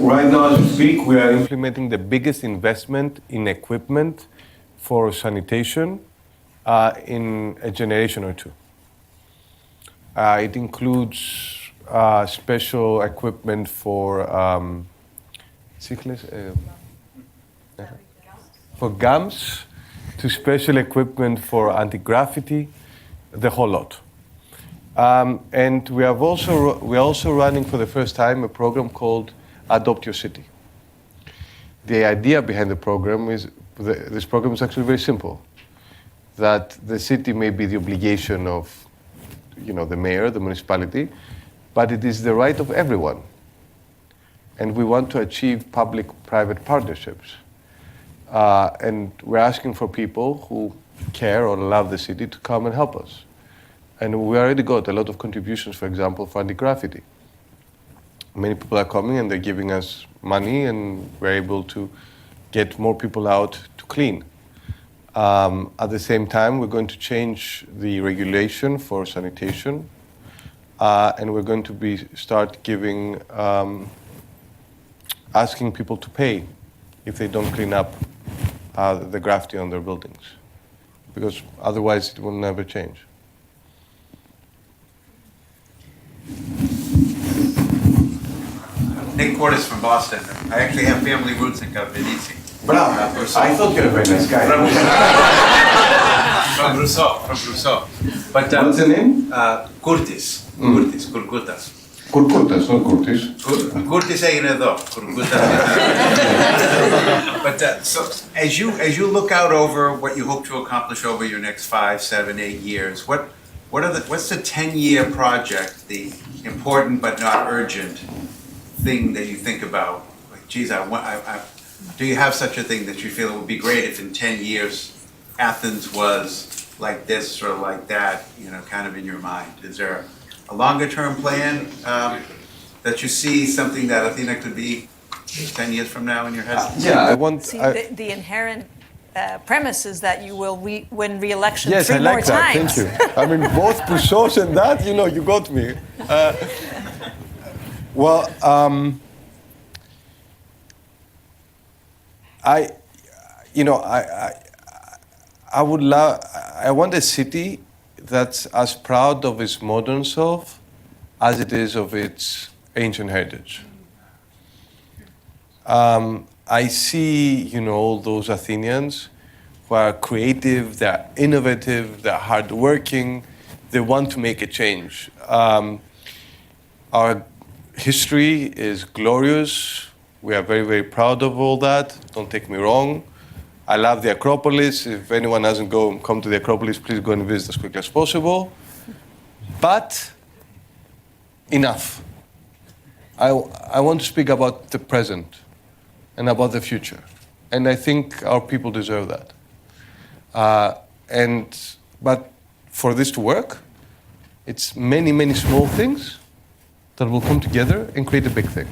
right now as we speak, we are implementing the biggest investment in equipment for sanitation in a generation or two. It includes special equipment for gums, to special equipment for anti-graffiti, the whole lot. And we're also running for the first time a program called Adopt Your City. The idea behind the program is, this program is actually very simple, that the city may be the obligation of, the mayor, the municipality, but it is the right of everyone. And we want to achieve public-private partnerships. And we're asking for people who care or love the city to come and help us. And we already got a lot of contributions, for example, for anti-graffiti. Many people are coming and they're giving us money, and we're able to get more people out to clean. At the same time, we're going to change the regulation for sanitation, and we're going to start giving, asking people to pay if they don't clean up the graffiti on their buildings, because otherwise it will never change. Nick Cordes from Boston. I actually have family roots in Campanici. Bravo. I thought you were a very nice guy. From Rousseau. But, what's the name? Curtis. Kurkutas. Kurkutas, not Curtis. Curtis έγινε εδώ. But so as you look out over what you hope to accomplish over your next 5, 7, 8 years, what's the 10-year project, the important but not urgent thing that you think about? Like, geez, do you have such a thing that you feel it would be great if in 10 years Athens was like this or like that, kind of in your mind? Is there a longer-term plan that you see, something that Athena could be 10 years from now in your head? Yeah, I want... See, the inherent premise is that you will win re-election yes, 3 I like more that. times. Thank you. I mean, both Pushos and that, you got me. Well, I want a city that's as proud of its modern self as it is of its ancient heritage. I see, all those Athenians who are creative, they're innovative, they're hardworking, they want to make a change. Our history is glorious. We are very, very proud of all that. Don't take me wrong. I love the Acropolis. If anyone hasn't come to the Acropolis, please go and visit as quickly as possible. But enough. I want to speak about the present and about the future. And I think our people deserve that. But for this to work, it's many, many small things that will come together and create a big thing.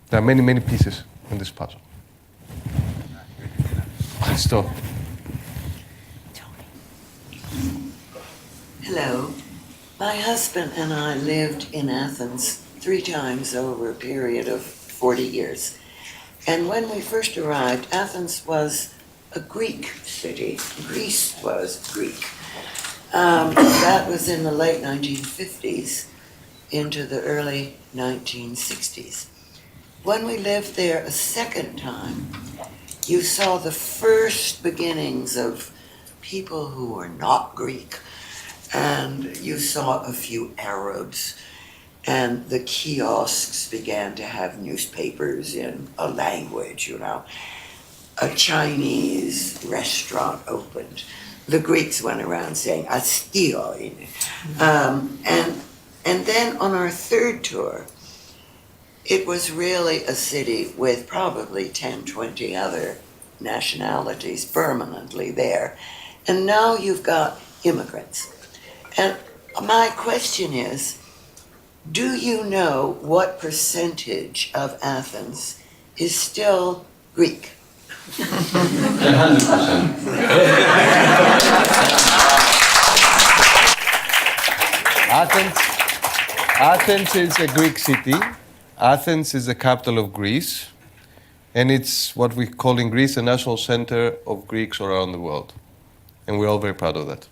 There are many, many pieces in this puzzle. Stop. Hello. My husband and I lived in Athens 3 times over a period of 40 years. And when we first arrived, Athens was a Greek city. Greece was Greek. That was in the late 1950s into the early 1960s. When we lived there a second time, you saw the first beginnings of people who were not Greek, and you saw a few Arabs, and the kiosks began to have newspapers in a language, A Chinese restaurant opened. The Greeks went around saying, "Astio." And then on our third tour, it was really a city with probably 10, 20 other nationalities permanently there. And now you've got immigrants. And my question is, do you know what percentage of Athens is still Greek? 100%. Athens is a Greek city. Athens is the capital of Greece, and it's what we call in Greece the national center of Greeks around the world. And we're all very proud of that.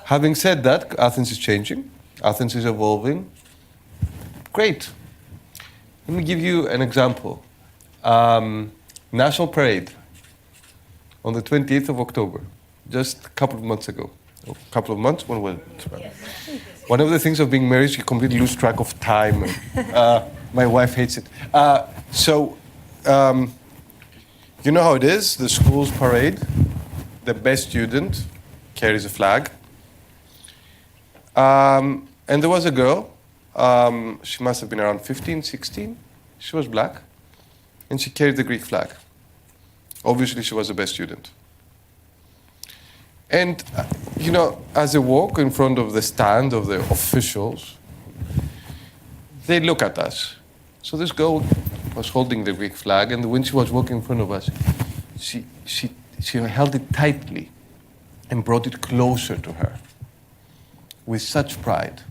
Having said that, Athens is changing. Athens is evolving. Great. Let me give you an example. National Parade on the 28th of October, just a couple of months ago. A couple of months? When was it? One of the things of being married is you completely lose track of time. My wife hates it. You know how it is, the school's parade, the best student carries a flag. And there was a girl, she must have been around 15, 16. She was black, and she carried the Greek flag. Obviously, she was the best student. And, as they walk in front of the stand of the officials, they look at us. So this girl was holding the Greek flag, and when she was walking in front of us, she held it tightly and brought it closer to her with such pride.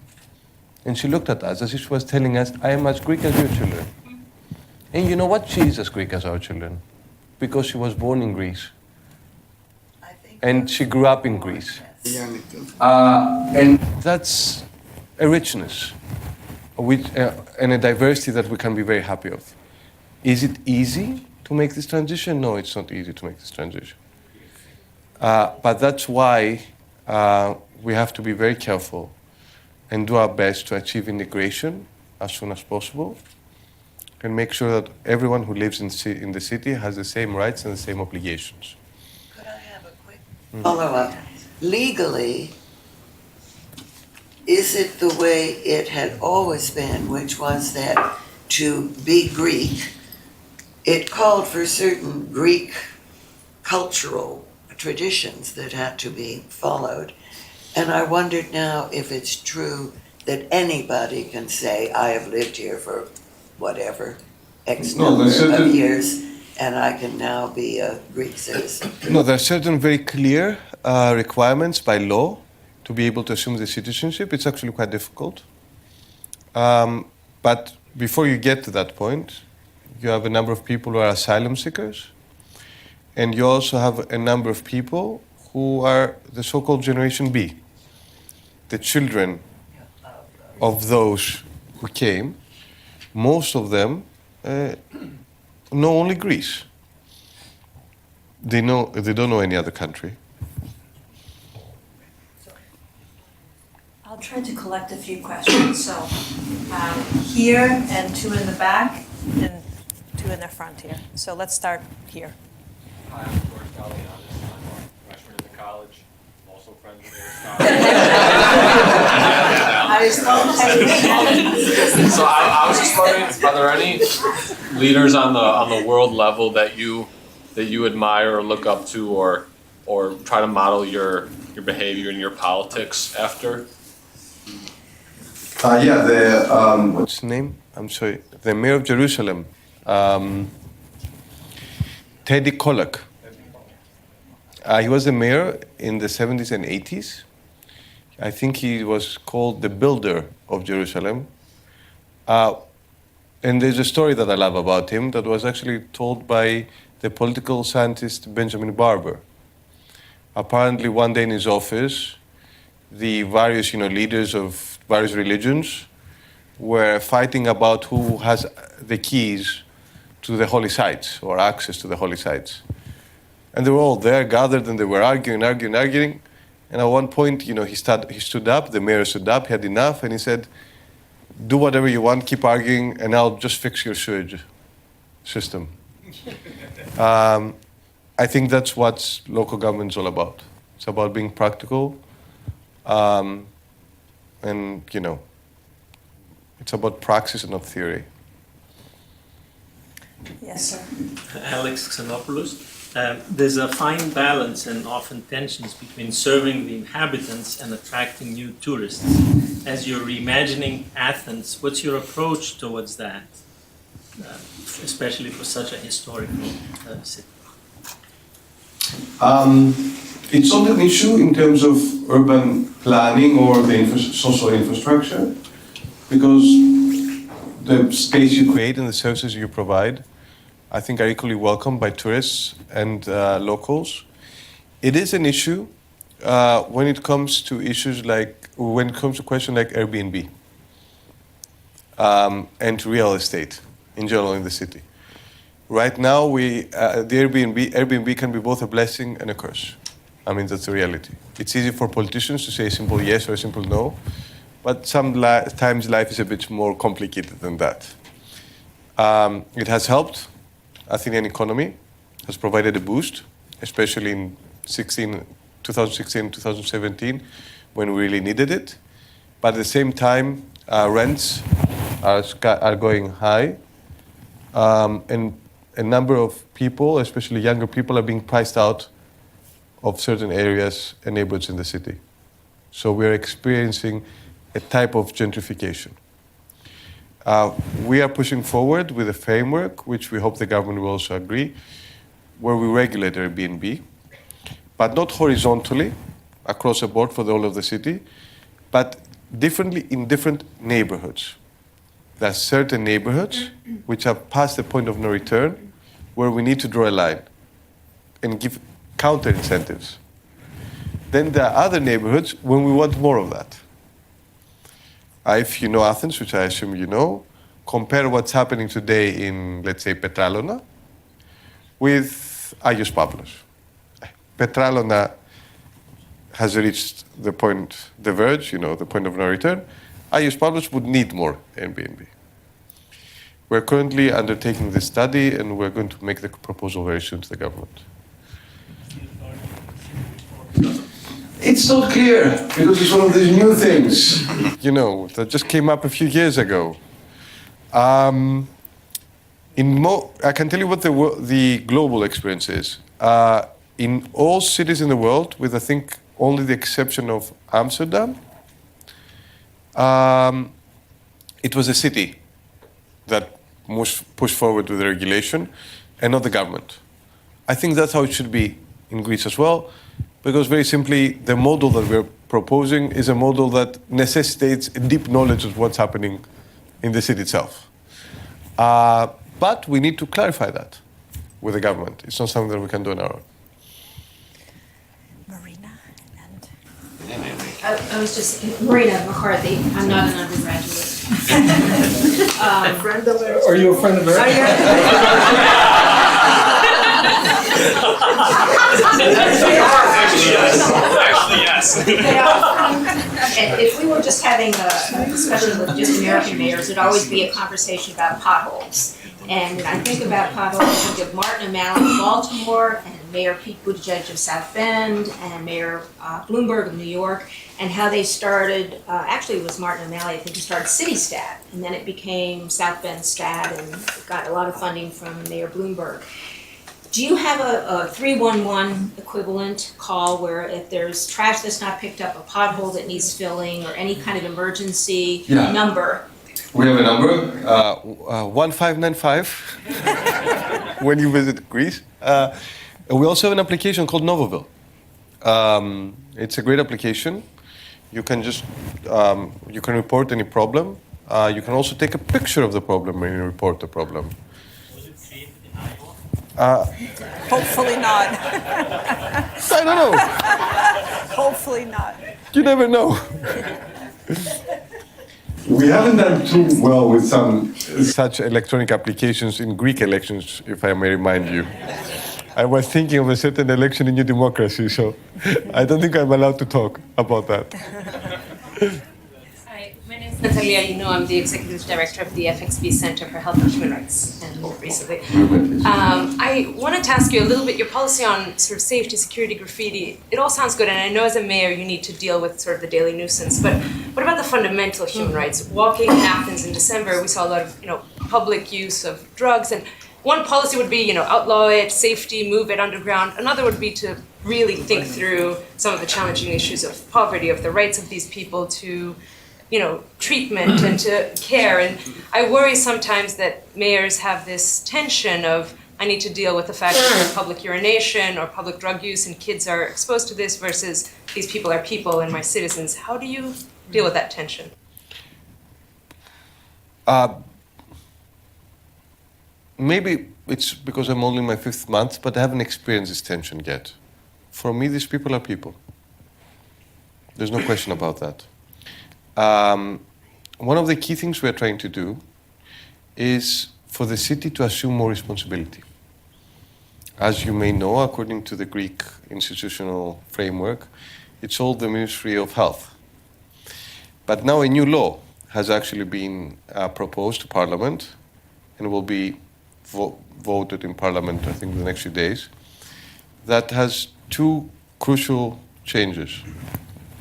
And she looked at us as if she was telling us, I am as Greek as your children. And you know what? She is as Greek as our children, because she was born in Greece. And she grew up in Greece. And that's a richness and a diversity that we can be very happy of. Is it easy to make this transition? No, it's not easy to make this transition. But that's why we have to be very careful and do our best to achieve integration as soon as possible and make sure that everyone who lives in the city has the same rights and the same obligations. Could I have a quick follow-up? Legally, is it the way it had always been, which was that to be Greek, it called for certain Greek cultural traditions that had to be followed? And I wondered now if it's true that anybody can say, I have lived here for whatever, X number of years, and I can now be a Greek citizen. No, there are certain very clear requirements by law to be able to assume the citizenship. It's actually quite difficult. But before you get to that point, you have a number of people who are asylum seekers, and you also have a number of people who are the so-called Generation B, the children of those who came. Most of them know only Greece. They don't know any other country. I'll try to collect a few questions. So here and two in the back and two in the front here. So let's start here. Hi, I'm Bakoyannis. I'm a freshman at the college. I'm also friends with So I was just wondering, are there any leaders on the world level that you admire or look up to, or try to model your behavior and your politics after? What's his name? I'm sorry. The mayor of Jerusalem, Teddy Kollek. He was the mayor in the 70s and 80s. I think he was called the builder of Jerusalem. And there's a story that I love about him that was actually told by the political scientist Benjamin Barber. Apparently, one day in his office, the various leaders of various religions were fighting about who has the keys to the holy sites or access to the holy sites. And they were all there gathered and they were arguing. And at one point, he stood up, the mayor stood up, he had enough, and he said, do whatever you want, keep arguing, and I'll just fix your sewage system. I think that's what local government's all about. It's about being practical, and, it's about praxis and not theory. Yes, sir. Alex Xenopoulos. There's a fine balance and often tensions between serving the inhabitants and attracting new tourists. As you're reimagining Athens, what's your approach towards that, especially for such a historical city? It's not an issue in terms of urban planning or the social infrastructure, because the space you create and the services you provide, I think, are equally welcomed by tourists and locals. It is an issue when it comes to questions like Airbnb and real estate in general in the city. Right now, the Airbnb can be both a blessing and a curse. I mean, that's the reality. It's easy for politicians to say a simple yes or a simple no, but sometimes life is a bit more complicated than that. It has helped Athenian economy, has provided a boost, especially in 2016, 2017, when we really needed it. But at the same time, rents are going high, and a number of people, especially younger people, are being priced out of certain areas and neighborhoods in the city. So we're experiencing a type of gentrification. We are pushing forward with a framework, which we hope the government will also agree, where we regulate Airbnb, but not horizontally across the board for the whole of the city, but differently in different neighborhoods. There are certain neighborhoods which are past the point of no return, where we need to draw a line and give counter incentives. Then there are other neighborhoods when we want more of that. If you know Athens, which I assume you know, compare what's happening today in, let's say, Petralona with Agios Pavlos. Petralona has reached the point, the verge, the point of no return. Agios Pavlos would need more Airbnb. We're currently undertaking this study, and we're going to make the proposal very soon to the government. It's not clear, because it's one of these new things. That just came up a few years ago. I can tell you what the global experience is. In all cities in the world, with I think only the exception of Amsterdam, it was a city that pushed forward with the regulation and not the government. I think that's how it should be in Greece as well, because very simply, the model that we're proposing is a model that necessitates a deep knowledge of what's happening in the city itself. But we need to clarify that with the government. It's not something that we can do on our own. I was just, Marina McCarthy, I'm not an undergraduate. A friend of ours? Are you a friend of ours? Actually, yes. And if we were just having a discussion with just American mayors, it'd always be a conversation about potholes. And when I think about potholes, I think of Martin O'Malley of Baltimore, and Mayor Pete Buttigieg of South Bend, and Mayor Bloomberg of New York, and how they started, actually it was Martin O'Malley, I think he started City Stat, and then it became South Bend Stat, and got a lot of funding from Mayor Bloomberg. Do you have a 311 equivalent call where if there's trash that's not picked up, a pothole that needs filling, or any kind of emergency number? We have a number, 1595, when you visit Greece. We also have an application called Novoville. It's a great application. You can just, you can report any problem. You can also take a picture of the problem when you report the problem. Hopefully not. I don't know. Hopefully not. You never know. We haven't done too well with some such electronic applications in Greek elections, if I may remind you. I was thinking of a certain election in New Democracy, so I don't think I'm allowed to talk about that. Hi, my name is Natalia. You know, I'm the Executive Director of the FXB Center for Health and Human Rights, and more recently. I wanted to ask you a little bit, your policy on sort of safety, security, graffiti, it all sounds good, and I know as a mayor you need to deal with sort of the daily nuisance, but what about the fundamental human rights? Walking in Athens in December, we saw a lot of, public use of drugs, and one policy would be, outlaw it, safety, move it underground. Another would be to really think through some of the challenging issues of poverty, of the rights of these people to, treatment and to care. And I worry sometimes that mayors have this tension of, I need to deal with the fact that there's public urination or public drug use and kids are exposed to this versus these people are people and my citizens. How do you deal with that tension? Maybe it's because I'm only in my 5th month, but I haven't experienced this tension yet. For me, these people are people. There's no question about that. One of the key things we're trying to do is for the city to assume more responsibility. As you may know, according to the Greek institutional framework, it's all the Ministry of Health. But now a new law has actually been proposed to Parliament and will be voted in Parliament, I think, in the next few days, that has 2 crucial changes,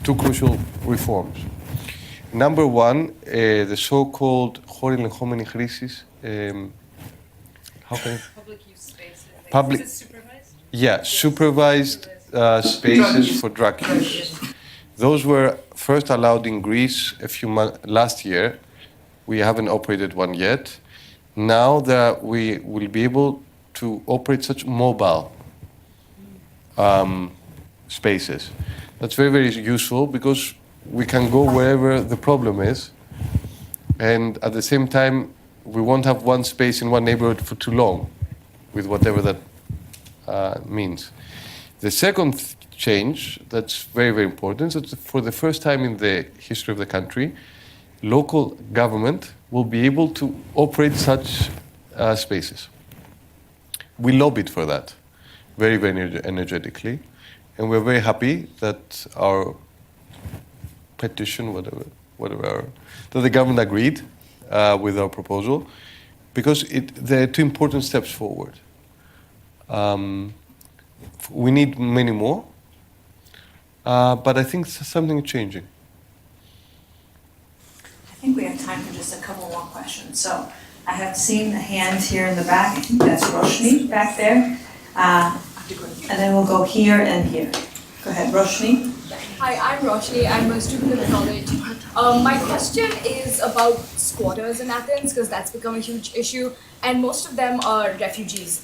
2 crucial reforms. Number 1, the so-called χώροι ελεγχόμενη χρήσης how can I, Public use spaces. Public- Is it supervised? yeah, supervised spaces for drug use. Those were first allowed in Greece a few months last year. We haven't operated one yet. Now that we will be able to operate such mobile spaces. That's very, very useful because we can go wherever the problem is, and at the same time, we won't have one space in one neighborhood for too long, with whatever that means. The second change that's very, very important is that for the first time in the history of the country, local government will be able to operate such spaces. We lobbied for that very, very energetically, and we're very happy that our petition, whatever, that the government agreed with our proposal, because there are two important steps forward. We need many more, but I think something is changing. I think we have time for just a couple more questions. So I have seen a hand here in the back. I think that's Roshni back there. And then we'll go here and here. Go ahead, Roshni. Hi, I'm Roshni. I'm a student in the college. My question is about squatters in Athens, because that's become a huge issue, and most of them are refugees.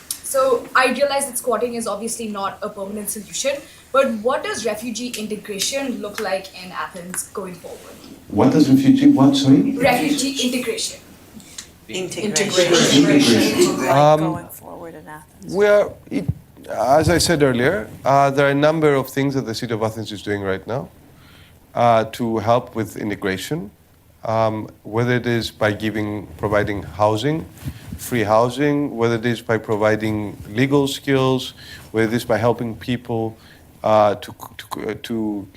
So I realize that squatting is obviously not a permanent solution, but what does refugee integration look like in Athens going forward? What does refugee, what, sorry? Refugee integration. Integration. Going forward in Athens. As I said earlier, there are a number of things that the City of Athens is doing right now to help with integration, whether it is by providing housing, free housing, whether it is by providing legal skills, whether it is by helping people to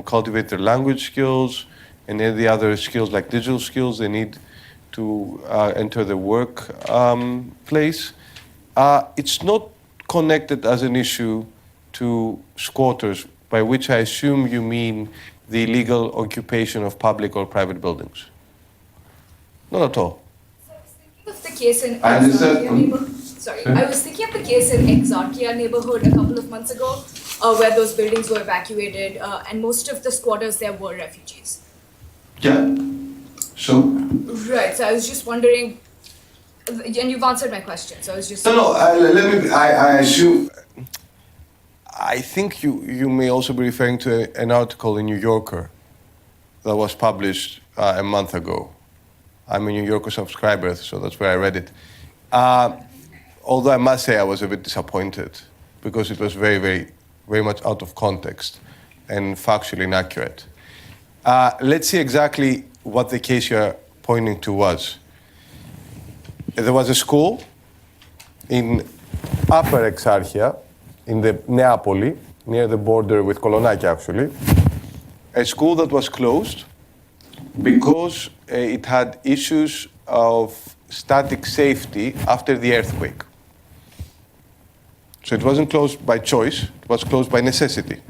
cultivate their language skills and any other skills like digital skills they need to enter the work place. It's not connected as an issue to squatters, by which I assume you mean the illegal occupation of public or private buildings. Not at all. Of the case in I understand. Exarchia neighborhood. Sorry, I was thinking of the case in Exarchia neighborhood a couple of months ago, where those buildings were evacuated, and most of the squatters there were refugees. Yeah. So? Right. So I was just wondering, and you've answered my question. So I was just. I assume. I think you may also be referring to an article in New Yorker that was published a month ago. I'm a New Yorker subscriber, so that's where I read it. Although I must say I was a bit disappointed because it was very, very, very much out of context and factually inaccurate. Let's see exactly what the case you're pointing to was. There was a school in Upper Exarchia, in the Neapoli, near the border with Kolonaki actually, a school that was closed because it had issues of static safety after the earthquake. So it wasn't closed by choice, it was closed by necessity.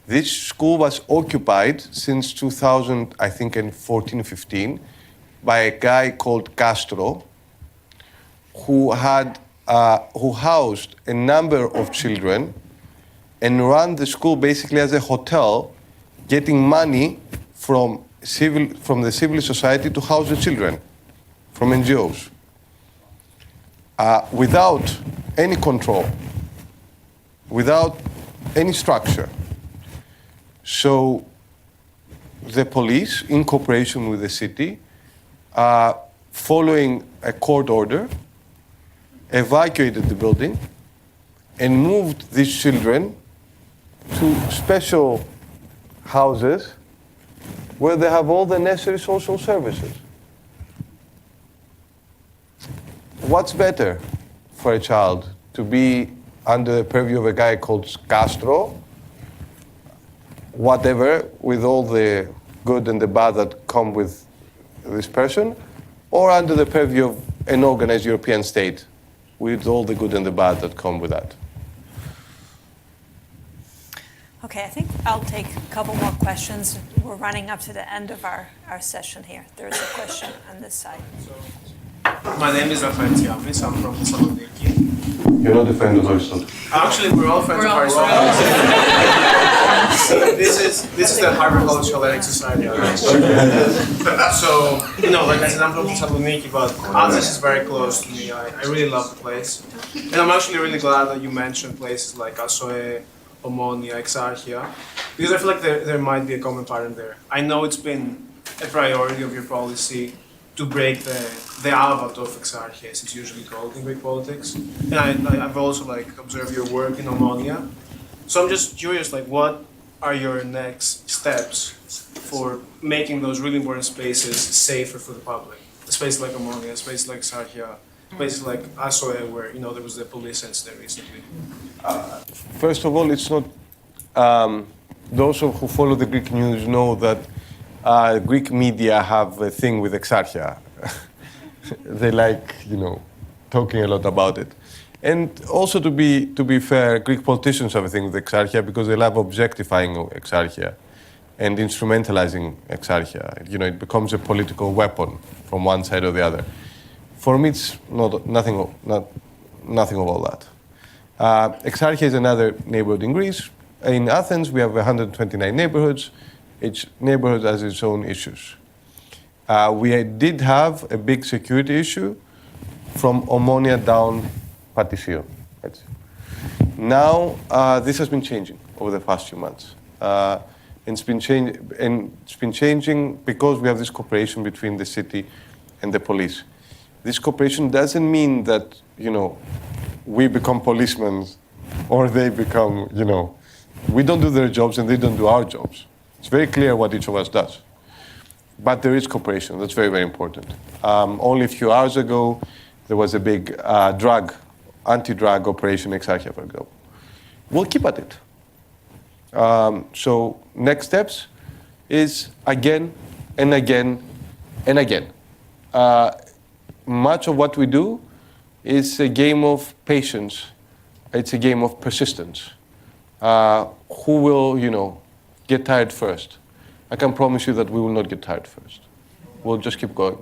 This school was occupied since 2000, I think in 14-15, by a guy called Castro, who housed a number of children and ran the school basically as a hotel, getting money from the civil society to house the children, from NGOs, without any control, without any structure. So the police, in cooperation with the city, following a court order, evacuated the building and moved these children to special houses where they have all the necessary social services. What's better for a child? To be under the purview of a guy called Castro, whatever, with all the good and the bad that come with this person, or under the purview of an organized European state, with all the good and the bad that come with that? Okay, I think I'll take a couple more questions. We're running up to the end of our session here. There is a question on this side. My name is Rafael Tiamis. I'm from Thessaloniki. You're not a friend of Aristotle. Actually, we're all friends of Aristotle. This is the Harvard College Hellenic Society. So, like I said, I'm from Thessaloniki, but Athens is very close to me. I really love the place. And I'm actually really glad that you mentioned places like Asoe, Omonia, Exarchia, because I feel like there might be a common pattern there. I know it's been a priority of your policy to break the alphabet of Exarchia, as it's usually called in Greek politics. And I've also observed your work in Omonia. So I'm just curious, what are your next steps for making those really important spaces safer for the public? A space like Omonia, a space like Exarchia, places like Asoe, where there was the police incident recently. First of all, it's not. Those who follow the Greek news know that Greek media have a thing with Exarchia. They like, talking a lot about it. And also, to be fair, Greek politicians have a thing with Exarchia because they love objectifying Exarchia and instrumentalizing Exarchia. It becomes a political weapon from one side or the other. For me, it's nothing of all that. Exarchia is another neighborhood in Greece. In Athens, we have 129 neighborhoods. Each neighborhood has its own issues. We did have a big security issue from Omonia down Patisio. Now, this has been changing over the past few months. And it's been changing because we have this cooperation between the city and the police. This cooperation doesn't mean that, we become policemen or they become, we don't do their jobs and they don't do our jobs. It's very clear what each of us does. But there is cooperation. That's very, very important. Only a few hours ago, there was a big anti-drug operation in Exarchia, for example. We'll keep at it. So next steps is again and again and again. Much of what we do is a game of patience. It's a game of persistence. Who will, get tired first? I can promise you that we will not get tired first. We'll just keep going.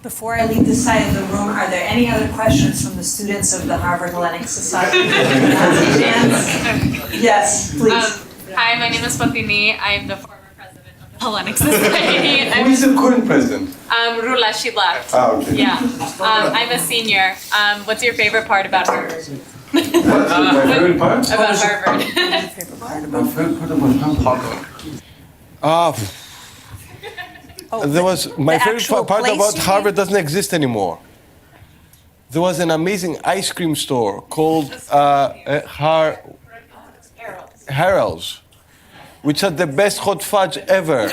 Before I leave this side of the room, are there any other questions from the students of the Harvard Hellenic Society? Yes, please. Hi, my name is Fatini. I'm the former president of the Hellenic Society. Who is the current president? Rula, she left. Okay. Yeah. I'm a senior. What's your favorite part about Harvard? My favorite part? About Harvard. My favorite part about Harvard? There was my favorite part about Harvard doesn't exist anymore. There was an amazing ice cream store called Harold's, which had the best hot fudge ever.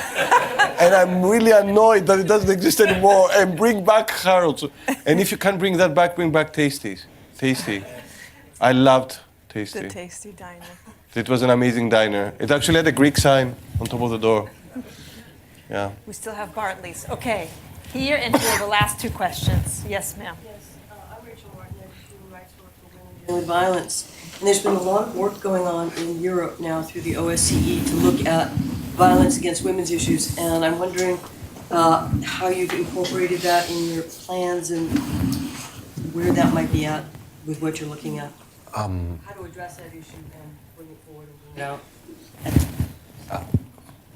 And I'm really annoyed that it doesn't exist anymore. And bring back Harold's. And if you can't bring that back, bring back Tasty. I loved Tasty. The Tasty Diner. It was an amazing diner. It actually had a Greek sign on top of the door. Yeah. We still have Bartley's. Okay. Here and here, the last two questions. Yes, ma'am. I'm Rachel Martin, Human Rights Work for Women and Violence. And there's been a lot of work going on in Europe now through the OSCE to look at violence against women's issues. And I'm wondering how you've incorporated that in your plans and where that might be at with what you're looking at. How to address that issue and bring it forward and bring it out.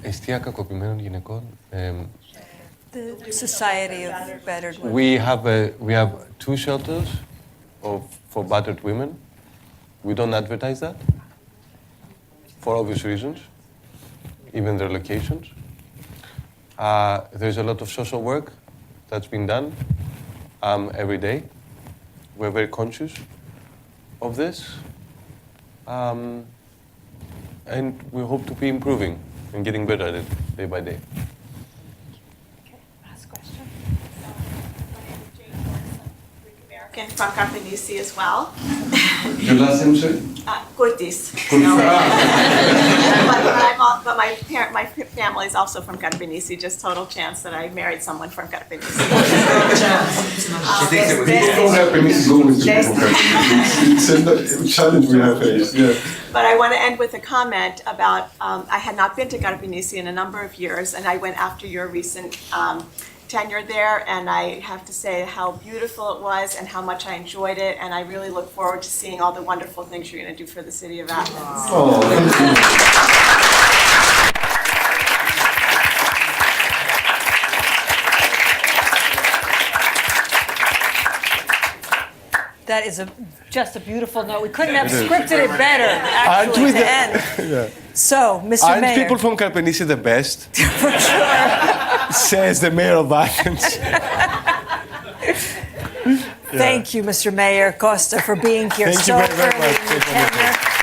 Εστία κακοποιημένων γυναικών. The Society of Battered Women. We have 2 shelters for battered women. We don't advertise that for obvious reasons, even their locations. There's a lot of social work that's been done every day. We're very conscious of this, and we hope to be improving and getting better at it day by day. Last question. American from Karpenisi as well. Your last name, sir? Kurtis. But my family is also from Karpenisi. Just total chance that I married someone from Karpenisi. It's a challenge we have faced. Yeah. But I want to end with a comment about I had not been to Karpenisi in a number of years, and I went after your recent tenure there, and I have to say how beautiful it was and how much I enjoyed it, and I really look forward to seeing all the wonderful things you're going to do for the city of Athens. Oh, thank you. That is just a beautiful note. We couldn't have It is. scripted it better, actually, to end. Yeah. So, Mr. Aren't Mayor. people from Karpenisi the best? For sure. Says the mayor of Athens. Thank you, Mr. Mayor Costa, for being here Thank you so very early much. in your tenure.